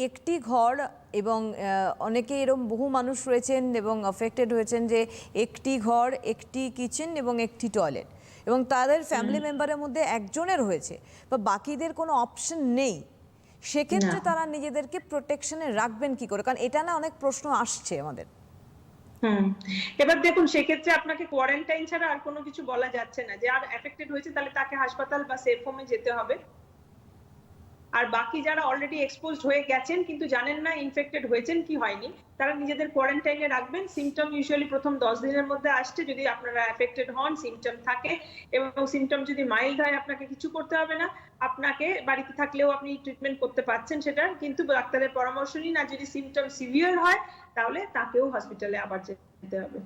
একটি ঘর এবং অনেকে এরকম বহু মানুষ রয়েছেন এবং অ্যাফেক্টেড হয়েছেন যে একটি ঘর, একটি কিচেন এবং একটি টয়লেট, এবং তাদের ফ্যামিলি মেম্বারের মধ্যে একজনের হয়েছে বা বাকিদের কোনো অপশন নেই, সেক্ষেত্রে তারা নিজেদেরকে প্রোটেকশনে রাখবেন কি করে? কারণ এটা না অনেক প্রশ্ন আসছে আমাদের। এবার দেখুন, সেক্ষেত্রে আপনাকে কোয়ারেন্টাইন ছাড়া আর কোনো কিছু বলা যাচ্ছে না। যে আর এফেক্টেড হয়েছে তাহলে তাকে হাসপাতাল বা সেফ হোমে যেতে হবে। আর বাকি যারা অলরেডি এক্সপোজড হয়ে গেছেন কিন্তু জানেন না ইনফেক্টেড হয়েছেন কি হয়নি, তারা নিজেদের কোয়ারেন্টাইনে রাখবেন। সিমটম ইউজুয়ালি প্রথম 10 দিনের মধ্যে আসছে, যদি আপনারা এফেক্টেড হন, সিমটম থাকে এবং সিমটম যদি মাইল্ড হয় আপনাকে কিছু করতে হবে না। আপনাকে বাড়িতে থাকলেও আপনি ট্রিটমেন্ট করতে পারছেন সেটা, কিন্তু ডাক্তারের পরামর্শ নিন। আর যদি সিমটম সিভিয়ার হয় তাহলে তাকেও হসপিটালে আবার যেতে হবে।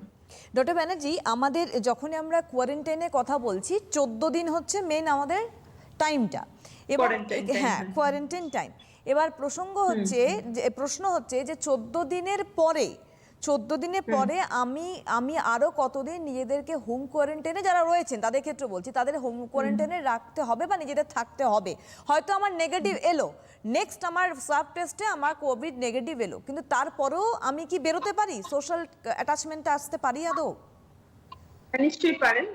ডক্টর ব্যানার্জি, আমাদের যখনই আমরা কোয়ারেন্টাইনের কথা বলছি 14 দিন হচ্ছে মেন আমাদের টাইমটা, এবং হ্যাঁ কোয়ারেন্টাইন টাইম। এবার প্রশ্ন হচ্ছে যে 14 দিনের পরে আমি আরো কতদিন নিজেদেরকে হোম কোয়ারেন্টাইনে যারা রয়েছেন তাদের ক্ষেত্রে বলছি, তাদের হোম কোয়ারেন্টাইনে রাখতে হবে বা নিজেদের থাকতে হবে? হয়তো আমার নেগেটিভ এলো, নেক্সট আমার সোয়াব টেস্টে আমার কোভিড নেগেটিভ এলো, কিন্তু তারপরেও আমি কি বেরোতে পারি? সোশ্যাল অ্যাটাচমেন্টে আসতে পারি আদৌ? নিশ্চয়ই পারেন।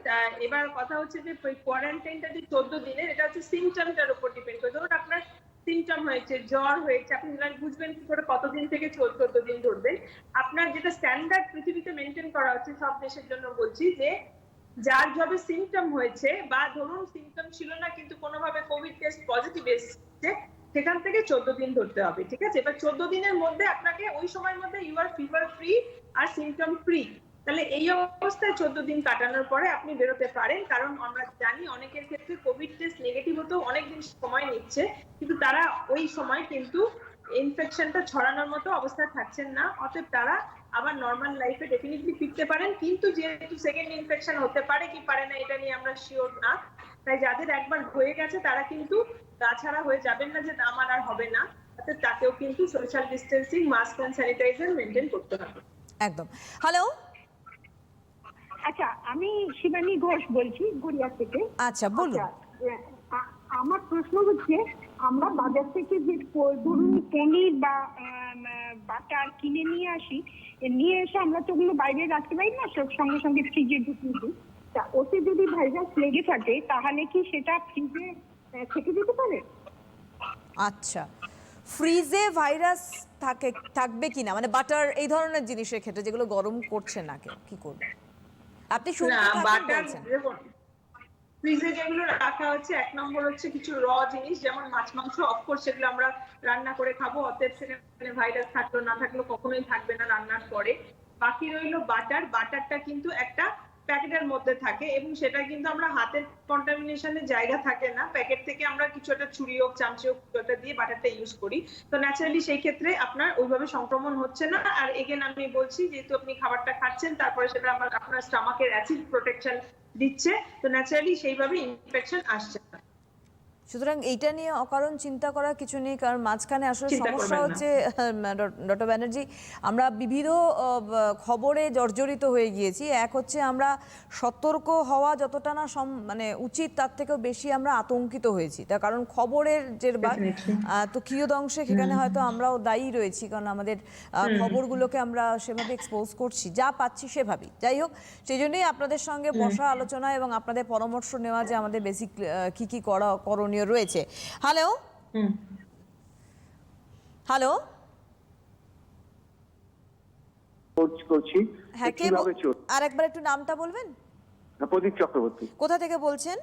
এবার কথা হচ্ছে যে কোয়ারেন্টাইনটা যে 14 দিনের, এটা হচ্ছে সিমটমটার উপর ডিপেন্ড করে। ধরুন আপনার সিমটম হয়েছে, জ্বর হয়েছে, আপনি বুঝবেন কি করে কতদিন থেকে 14 দিন ধরবে। আপনার যেটা স্ট্যান্ডার্ড পৃথিবীতে মেনটেন করা হচ্ছে সব দেশের জন্য বলছি, যে যার যবে সিমটম হয়েছে বা ধরুন সিমটম ছিল না কিন্তু কোনোভাবে কোভিড টেস্ট পজিটিভ এসেছে, সেখান থেকে 14 দিন ধরতে হবে। ঠিক আছে? এবার 14 দিনের মধ্যে আপনাকে ওই সময়ের মধ্যে ইউ আর ফিভার ফ্রি আর সিমটম ফ্রি, তাহলে এই অবস্থায় 14 দিন কাটানোর পরে আপনি বেরোতে পারেন। কারণ আমরা জানি অনেকের ক্ষেত্রে কোভিড টেস্ট নেগেটিভ হতেও অনেকদিন সময় নিচ্ছে, কিন্তু তারা ওই সময় কিন্তু ইনফেকশনটা ছড়ানোর মতো অবস্থায় থাকছেন না, অতএব তারা আবার নর্মাল লাইফে ডেফিনেটলি ফিরতে পারেন। কিন্তু যেহেতু সেকেন্ড ইনফেকশন হতে পারে কি পারে না এটা নিয়ে আমরা শিওর না, তাই যাদের একবার হয়ে গেছে তারা কিন্তু তাছাড়া হয়ে যাবেন না যে আমার আর হবে না, তাকেও কিন্তু social distancing, mask and sanitizer maintain করতে হবে। একদম। হ্যালো, আচ্ছা, আমি শিবানী ঘোষ বলছি গড়িয়া থেকে। আচ্ছা বলুন। আমার প্রশ্ন হচ্ছে, আমরা বাজার থেকে যে ধরুন পনির বা বাটার কিনে নিয়ে আসি, নিয়ে এসে আমরা তো ওগুলো বাইরে রাখতে পারি না, সব সঙ্গে সঙ্গে ফ্রিজে ঢুকিয়ে দিই। তা ওতে যদি ভাইরাস লেগে থাকে তাহলে কি সেটা ফ্রিজে থেকে যেতে পারে? আচ্ছা, ফ্রিজে ভাইরাস থাকবে কিনা, মানে বাটার এই ধরনের জিনিসের ক্ষেত্রে যেগুলো গরম করছে না কেউ, কি করবে? আপনি শুনতে না, থাকুন, বাটার বলছেন। ফ্রিজে যেগুলো রাখা হচ্ছে, এক নম্বর হচ্ছে কিছু র জিনিস যেমন মাছ মাংস, অফকোর্স সেগুলো আমরা রান্না করে খাবো, অতএব সেখানে ভাইরাস থাকলো না থাকলো কখনোই থাকবে না রান্নার পরে। বাকি রইলো বাটারটা কিন্তু একটা প্যাকেটের মধ্যে থাকে এবং সেটা কিন্তু আমরা হাতের কন্টামিনেশনের জায়গা থাকে না, প্যাকেট থেকে আমরা কিছু একটা ছুরি হোক চামচি হোক ওটা দিয়ে বাটারটা ইউজ করি, তো ন্যাচারালি সেই ক্ষেত্রে আপনার ওইভাবে সংক্রমণ হচ্ছে না। আর এগেন আমি বলছি, যেহেতু আপনি খাবারটা খাচ্ছেন তারপরে সেটা আপনার স্টমাকের অ্যাসিড প্রোটেকশন দিচ্ছে, তো ন্যাচারালি সেইভাবে ইনফেকশন আসছে না। সুতরাং এইটা নিয়ে অকারণ চিন্তা করার কিছু নেই, কারণ মাঝখানে আসলে চিন্তা সমস্যা করবেন না। হচ্ছে ডক্টর ব্যানার্জি, আমরা বিবিধ খবরে জর্জরিত হয়ে গিয়েছি। এক হচ্ছে আমরা সতর্ক হওয়া যতটা না মানে উচিত, তার থেকেও বেশি আমরা আতঙ্কিত হয়েছি, তার কারণ খবরের জেরবার তো কিয়দংশে সেখানে হয়তো আমরাও দায়ী রয়েছি, কারণ আমাদের খবরগুলোকে আমরা সেভাবে এক্সপোজ করছি, যা পাচ্ছি সেভাবেই। যাই হোক, সেই জন্যই আপনাদের সঙ্গে বসা আলোচনা এবং আপনাদের পরামর্শ নেওয়া যে আমাদের বেসিক কি কি করণীয় রয়েছে। হ্যালো, হ্যালো, করছি হ্যাঁ, কে কিভাবে আরেকবার একটু নামটা বলবেন? প্রদীপ চক্রবর্তী, কোথা থেকে বলছেন?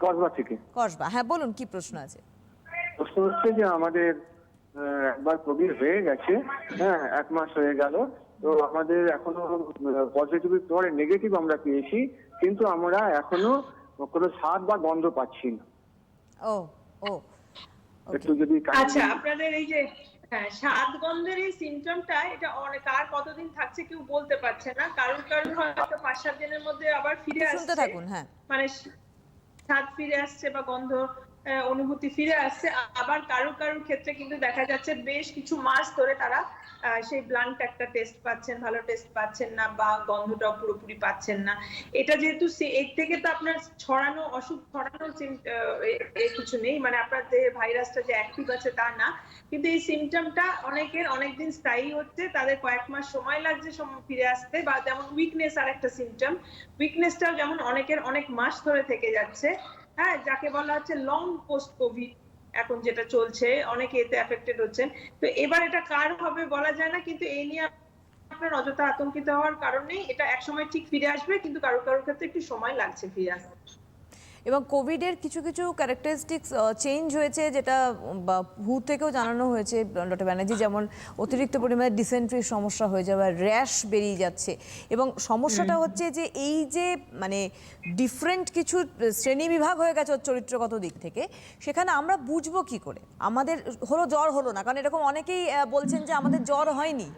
কসবা থেকে। কসবা, হ্যাঁ বলুন, কি প্রশ্ন আছে? প্রশ্ন হচ্ছে যে আমাদের একবার কোভিড হয়ে গেছে, হ্যাঁ 1 মাস হয়ে গেল, তো আমাদের এখনো পজিটিভ পরে নেগেটিভ আমরা পেয়েছি, কিন্তু আমরা এখনো কোনো স্বাদ বা গন্ধ পাচ্ছি না। ও ও একটু যদি আচ্ছা, আপনাদের এই যে স্বাদ গন্ধের এই সিমটমটা, এটা অনেক আর কতদিন থাকছে কেউ বলতে পারছে না, কারোর হয়তো 5-7 দিনের মধ্যে আবার ফিরে আসছে, শুনতে থাকুন। হ্যাঁ, মানে স্বাদ ফিরে আসছে বা গন্ধ অনুভূতি ফিরে আসছে, আবার কারোর ক্ষেত্রে কিন্তু দেখা যাচ্ছে বেশ কিছু মাস ধরে তারা সেই ব্লান্ট একটা টেস্ট পাচ্ছেন, ভালো টেস্ট পাচ্ছেন না বা গন্ধটা পুরোপুরি পাচ্ছেন না। এটা যেহেতু এর থেকে তো আপনার ছড়ানো অসুখ ছড়ানোর কিছু নেই, মানে আপনার দেহে ভাইরাসটা যে অ্যাক্টিভ আছে তা না, কিন্তু এই সিমটমটা অনেকের অনেকদিন স্থায়ী হচ্ছে, তাদের কয়েক মাস সময় লাগছে ফিরে আসতে। বা যেমন উইকনেস আর একটা সিমটম, উইকনেসটাও যেমন অনেকের অনেক মাস ধরে থেকে যাচ্ছে, হ্যাঁ, যাকে বলা হচ্ছে লং পোস্ট কোভিড এখন যেটা চলছে, অনেকে এতে এফেক্টেড হচ্ছেন। তো এবার এটা কার হবে বলা যায় না, কিন্তু এই নিয়ে আপনার অযথা আতঙ্কিত হওয়ার কারণ নেই, এটা একসময় ঠিক ফিরে আসবে, কিন্তু কারোর ক্ষেত্রে একটু সময় লাগছে ফিরে আসতে। এবং কোভিডের কিছু কিছু ক্যারেক্টারিস্টিক্স চেঞ্জ হয়েছে, যেটা হু থেকেও জানানো হয়েছে ডক্টর ব্যানার্জি, যেমন অতিরিক্ত পরিমাণে ডিসেন্ট্রির সমস্যা হয়ে যাওয়া, র্যাশ বেরিয়ে যাচ্ছে, এবং সমস্যাটা হচ্ছে যে এই যে মানে ডিফারেন্ট কিছু শ্রেণীবিভাগ হয়ে গেছে চরিত্রগত দিক থেকে, সেখানে আমরা বুঝবো কি করে আমাদের হলো জ্বর হলো না, কারণ এরকম অনেকেই বলছেন যে আমাদের জ্বর হয়নি,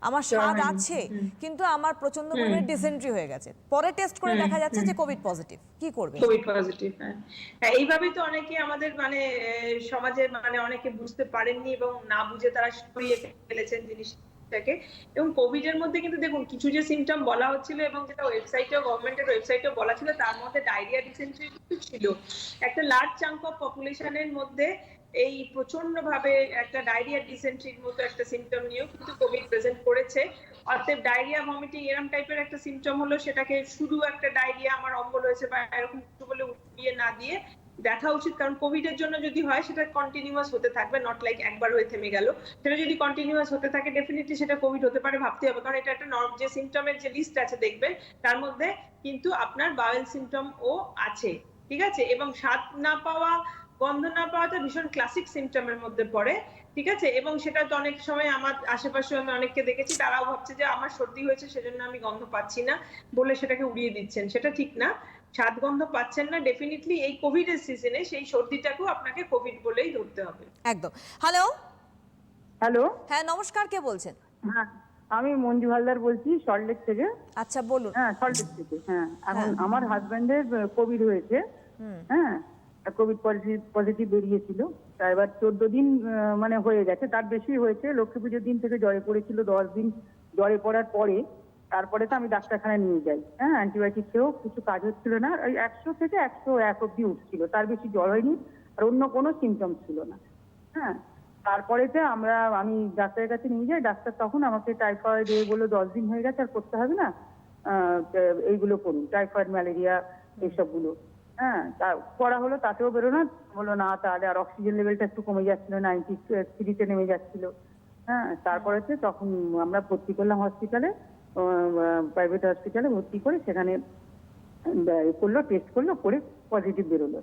আমার স্বাদ আছে, কিন্তু আমার প্রচন্ড পরিমাণে ডিসেন্ট্রি হয়ে গেছে, পরে টেস্ট করে দেখা যাচ্ছে যে কোভিড পজিটিভ, কি করবে? কোভিড পজিটিভ, হ্যাঁ, এইভাবেই তো অনেকে আমাদের মানে সমাজে মানে অনেকে বুঝতে পারেননি এবং না বুঝে তারা সরিয়ে ফেলেছেন জিনিসটাকে। এবং কোভিড এর মধ্যে কিন্তু দেখুন কিছু যে সিমটম বলা হচ্ছিল এবং যেটা ওয়েবসাইটেও, গভর্নমেন্টের ওয়েবসাইটেও বলা ছিল, তার মধ্যে ডায়রিয়া, ডিসেন্ট্রি ছিল। একটা লার্জ চাঙ্ক অফ পপুলেশনের মধ্যে এই প্রচন্ড ভাবে একটা ডায়রিয়া, ডিসেন্ট্রির মতো একটা সিমটম নিয়েও কিন্তু কোভিড প্রেজেন্ট করেছে। অর্থাৎ ডায়রিয়া, ভমিটিং এরকম টাইপের একটা সিমটম হলো, সেটাকে শুধু একটা ডায়রিয়া, আমার অম্বল হয়েছে বা এরকম কিছু বলে উঠিয়ে না দিয়ে দেখা উচিত, কারণ কোভিড এর জন্য যদি হয় সেটা কন্টিনিউয়াস হতে থাকবে, নট লাইক একবার হয়ে থেমে গেল। সেটা যদি কন্টিনিউয়াস হতে থাকে ডেফিনেটলি সেটা কোভিড হতে পারে, ভাবতে হবে, কারণ এটা একটা যে সিমটমের যে লিস্ট আছে দেখবেন তার মধ্যে কিন্তু আপনার বাউল সিমটম ও আছে, ঠিক আছে, এবং স্বাদ না পাওয়া, গন্ধ না পাওয়াটা ভীষণ ক্লাসিক সিমটমের মধ্যে পড়ে, ঠিক আছে। এবং সেটা তো অনেক সময় আমার আশেপাশে আমি অনেককে দেখেছি, তারাও ভাবছে যে আমার সর্দি হয়েছে সেজন্য আমি গন্ধ পাচ্ছি না বলে সেটাকে উড়িয়ে দিচ্ছেন, সেটা ঠিক না। স্বাদ গন্ধ পাচ্ছেন না, ডেফিনেটলি এই কোভিড এর সিজনে সেই সর্দিটাকেও আপনাকে কোভিড বলেই ধরতে হবে। একদম। হ্যালো, হ্যালো, হ্যাঁ নমস্কার, কে বলছেন? হ্যাঁ আমি মঞ্জু হালদার বলছি সল্টলেক থেকে। আচ্ছা বলুন। হ্যাঁ সল্টলেক থেকে। হ্যাঁ, এখন আমার হাজবেন্ডের কোভিড হয়েছে, হ্যাঁ কোভিড পজিটিভ বেরিয়েছিল। তা এবার 14 দিন মানে হয়ে গেছে, তার বেশি হয়েছে। লক্ষ্মী পুজোর দিন থেকে জ্বরে পড়েছিল, 10 দিন জ্বরে পড়ার পরে তারপরে তো আমি ডাক্তারখানায় নিয়ে যাই। হ্যাঁ অ্যান্টিবায়োটিক খেয়েও কিছু কাজ হচ্ছিল না, ওই 100 থেকে 101 অব্দি উঠছিল, তার বেশি জ্বর হয়নি আর অন্য কোনো সিমটম ছিল না। হ্যাঁ তারপরেতে আমি ডাক্তারের কাছে নিয়ে যাই, ডাক্তার তখন আমাকে টাইফয়েড বললো 10 দিন হয়ে গেছে আর করতে হবে না, এইগুলো করুন, টাইফয়েড ম্যালেরিয়া এইসবগুলো। হ্যাঁ তা করা হলো, তাতেও বেরোনো হলো না, তাহলে আর অক্সিজেন লেভেলটা একটু কমে যাচ্ছিল, 93-তে নেমে যাচ্ছিল। হ্যাঁ তারপরেতে তখন আমরা ভর্তি করলাম হসপিটালে, প্রাইভেট হসপিটালে ভর্তি করে সেখানে করলো, টেস্ট করলো, করে পজিটিভ বেরোলো।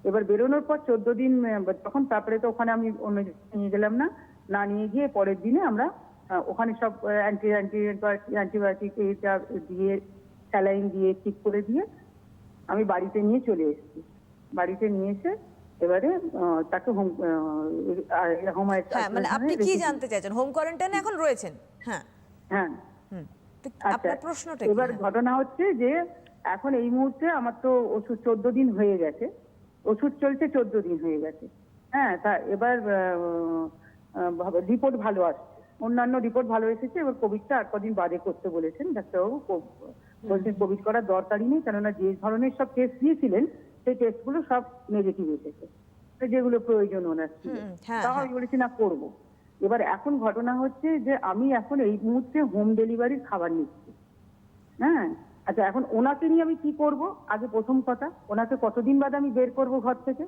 এবার বেরোনোর পর 14 দিন তখন তারপরে তো ওখানে আমি অন্য নিয়ে গেলাম না নিয়ে গিয়ে পরের দিনে আমরা ওখানে সব অ্যান্টিবায়োটিক দিয়ে স্যালাইন দিয়ে ঠিক করে দিয়ে আমি বাড়িতে নিয়ে চলে এসেছি। বাড়িতে নিয়ে এসে এবারে তাকে হোম হ্যাঁ মানে আপনি কি জানতে চাইছেন, হোম কোয়ারেন্টাইনে এখন রয়েছেন? হ্যাঁ হ্যাঁ তো আচ্ছা, আপনার প্রশ্নটা কি? এবার ঘটনা হচ্ছে যে এখন এই মুহূর্তে আমার তো ওষুধ 14 দিন হয়ে গেছে, ওষুধ চলছে 14 দিন হয়ে গেছে। হ্যাঁ তা এবার রিপোর্ট ভালো আসছে, অন্যান্য রিপোর্ট ভালো এসেছে। এবার কোভিডটা আর কদিন বাদে করতে বলেছেন ডাক্তারবাবু, বলছেন কোভিড করার দরকারই নেই, কেননা যে ধরনের সব টেস্ট দিয়েছিলেন সেই টেস্টগুলো সব নেগেটিভ এসেছে, যেগুলো প্রয়োজন ওনার ছিল, তাও আমি বলেছি না করবো। এবার এখন ঘটনা হচ্ছে যে আমি এখন এই মুহূর্তে হোম ডেলিভারির খাবার নিচ্ছি। হ্যাঁ আচ্ছা এখন ওনাকে নিয়ে আমি কি করব, আগে প্রথম কথা ওনাকে কতদিন বাদে আমি বের করব ঘর থেকে,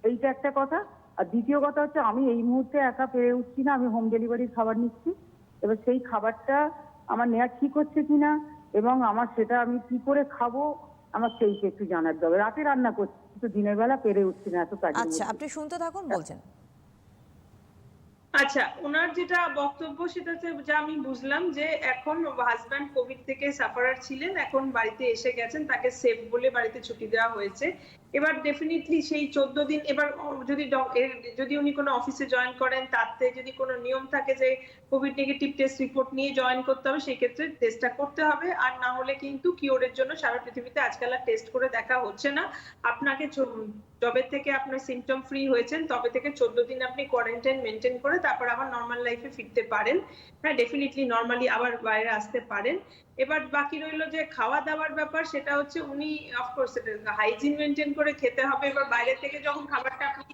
এইটা একটা কথা। আর দ্বিতীয় কথা হচ্ছে আমি এই মুহূর্তে একা পেরে উঠছি না, আমি হোম ডেলিভারির খাবার নিচ্ছি। এবার সেই খাবারটা আমার নেওয়া ঠিক হচ্ছে কিনা এবং আমার সেটা আমি কি করে খাবো আমার সেইটা একটু জানার দরকার। রাতে রান্না করছি কিন্তু দিনের বেলা পেরে উঠছি না এত কাজ। আচ্ছা আপনি শুনতে থাকুন, বলছেন। আচ্ছা ওনার যেটা বক্তব্য সেটা হচ্ছে যা আমি বুঝলাম যে এখন হাজব্যান্ড কোভিড থেকে সাফারার ছিলেন, এখন বাড়িতে এসে গেছেন, তাকে সেফ বলে বাড়িতে ছুটি দেওয়া হয়েছে। এবার ডেফিনেটলি সেই 14 দিন এবার যদি উনি কোনো অফিসে জয়েন করেন, তাতে যদি কোনো নিয়ম থাকে যে কোভিড নেগেটিভ টেস্ট রিপোর্ট নিয়ে জয়েন করতে হবে, সেই ক্ষেত্রে টেস্টটা করতে হবে। আর না হলে কিন্তু কিওরের জন্য সারা পৃথিবীতে আজকাল আর টেস্ট করে দেখা হচ্ছে না। আপনাকে যবে থেকে আপনার সিমটম ফ্রি হয়েছেন তবে থেকে 14 দিন আপনি কোয়ারেন্টাইন মেনটেন করে তারপর আবার নর্মাল লাইফে ফিরতে পারেন। হ্যাঁ ডেফিনেটলি নর্মালি আবার বাইরে আসতে পারেন। এবার বাকি রইলো যে খাওয়া দাওয়ার ব্যাপার, সেটা হচ্ছে উনি অফকোর্স হাইজিন মেনটেন করে খেতে হবে। এবার বাইরে থেকে যখন খাবারটা আপনি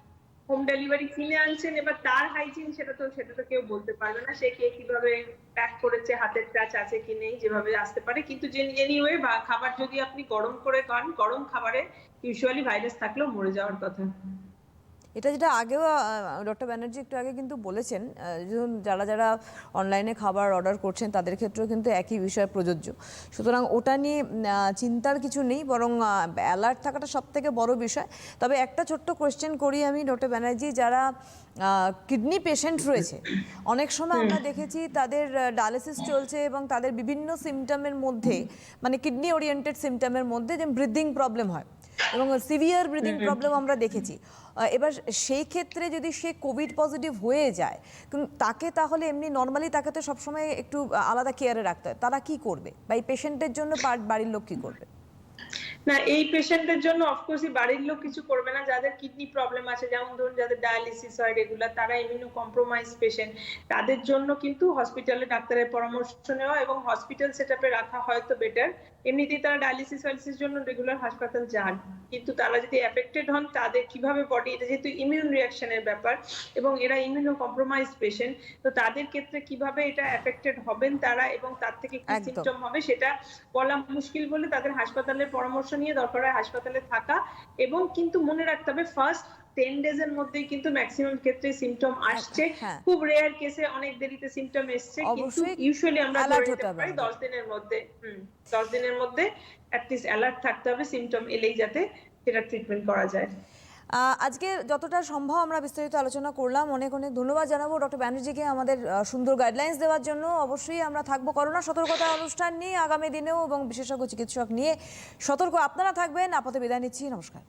হোম ডেলিভারি কিনে আনছেন, এবার তার হাইজিন সেটা তো কেউ বলতে পারবে না, সে কে কিভাবে প্যাক করেছে, হাতের টাচ আছে কি নেই, যেভাবে আসতে পারে। কিন্তু এনিওয়ে খাবার যদি আপনি গরম করে খান, গরম খাবারে ইউজুয়ালি ভাইরাস থাকলেও মরে যাওয়ার কথা। এটা যেটা আগেও ডক্টর ব্যানার্জি একটু আগে কিন্তু বলেছেন, যারা অনলাইনে খাবার অর্ডার করছেন তাদের ক্ষেত্রেও কিন্তু একই বিষয় প্রযোজ্য। সুতরাং ওটা নিয়ে চিন্তার কিছু নেই, বরং অ্যালার্ট থাকাটা সব থেকে বড় বিষয়। তবে একটা ছোট্ট কোয়েশ্চেন করি আমি ডক্টর ব্যানার্জি, যারা কিডনি পেশেন্ট রয়েছে, অনেক সময় আমরা দেখেছি তাদের ডায়ালিসিস চলছে এবং তাদের বিভিন্ন সিমটমের মধ্যে মানে কিডনি ওরিয়েন্টেড সিমটমের মধ্যে যে ব্রিদিং প্রবলেম হয় এবং সিভিয়ার ব্রিদিং প্রবলেম আমরা দেখেছি। এবার সেই ক্ষেত্রে যদি সে কোভিড পজিটিভ হয়ে যায়, তাকে তাহলে এমনি নর্মালি তাকে তো সবসময় একটু আলাদা কেয়ারে রাখতে হয়, তারা কি করবে বা এই পেশেন্টের জন্য বাড়ির লোক কি করবে? না এই পেশেন্টের জন্য অফকোর্সই বাড়ির লোক কিছু করবে না। যাদের কিডনি প্রবলেম আছে, যেমন ধরুন যাদের ডায়ালিসিস হয় রেগুলার, তারা ইমিউনো কম্প্রোমাইজ পেশেন্ট, তাদের জন্য কিন্তু হসপিটালে ডাক্তারের পরামর্শ নেওয়া এবং হসপিটাল সেটআপে রাখা হয়তো বেটার। এমনিতেই তারা ডায়ালিসিস জন্য রেগুলার হাসপাতাল যান, কিন্তু তারা যদি এফেক্টেড হন তাদের কিভাবে বডি, এটা যেহেতু ইমিউন রিঅ্যাকশনের ব্যাপার এবং এরা ইমিউনো কম্প্রোমাইজ পেশেন্ট, তো তাদের ক্ষেত্রে কিভাবে এটা এফেক্টেড হবেন তারা এবং তার থেকে কি সিমটম হবে সেটা বলা মুশকিল বলে তাদের হাসপাতালের পরামর্শ নিয়ে দরকার হয় হাসপাতালে থাকা। এবং কিন্তু মনে রাখতে হবে ফার্স্ট 10 ডেজ এর মধ্যেই কিন্তু ম্যাক্সিমাম ক্ষেত্রে সিমটম আসছে, খুব রেয়ার কেসে অনেক দেরিতে সিমটম এসছে, কিন্তু ইউজুয়ালি আমরা ধরে নিতে পারি 10 দিনের মধ্যে 10 দিনের মধ্যে অ্যাট লিস্ট অ্যালার্ট থাকতে হবে সিমটম এলেই, যাতে সেটা ট্রিটমেন্ট করা যায়। আজকে যতটা সম্ভব আমরা বিস্তারিত আলোচনা করলাম। অনেক অনেক ধন্যবাদ জানাবো ডক্টর ব্যানার্জিকে আমাদের সুন্দর গাইডলাইন্স দেওয়ার জন্য। অবশ্যই আমরা থাকবো করোনা সতর্কতা অনুষ্ঠান নিয়ে আগামী দিনেও এবং বিশেষজ্ঞ চিকিৎসক নিয়ে সতর্ক আপনারা থাকবেন। আপাতত বিদায় নিচ্ছি, নমস্কার।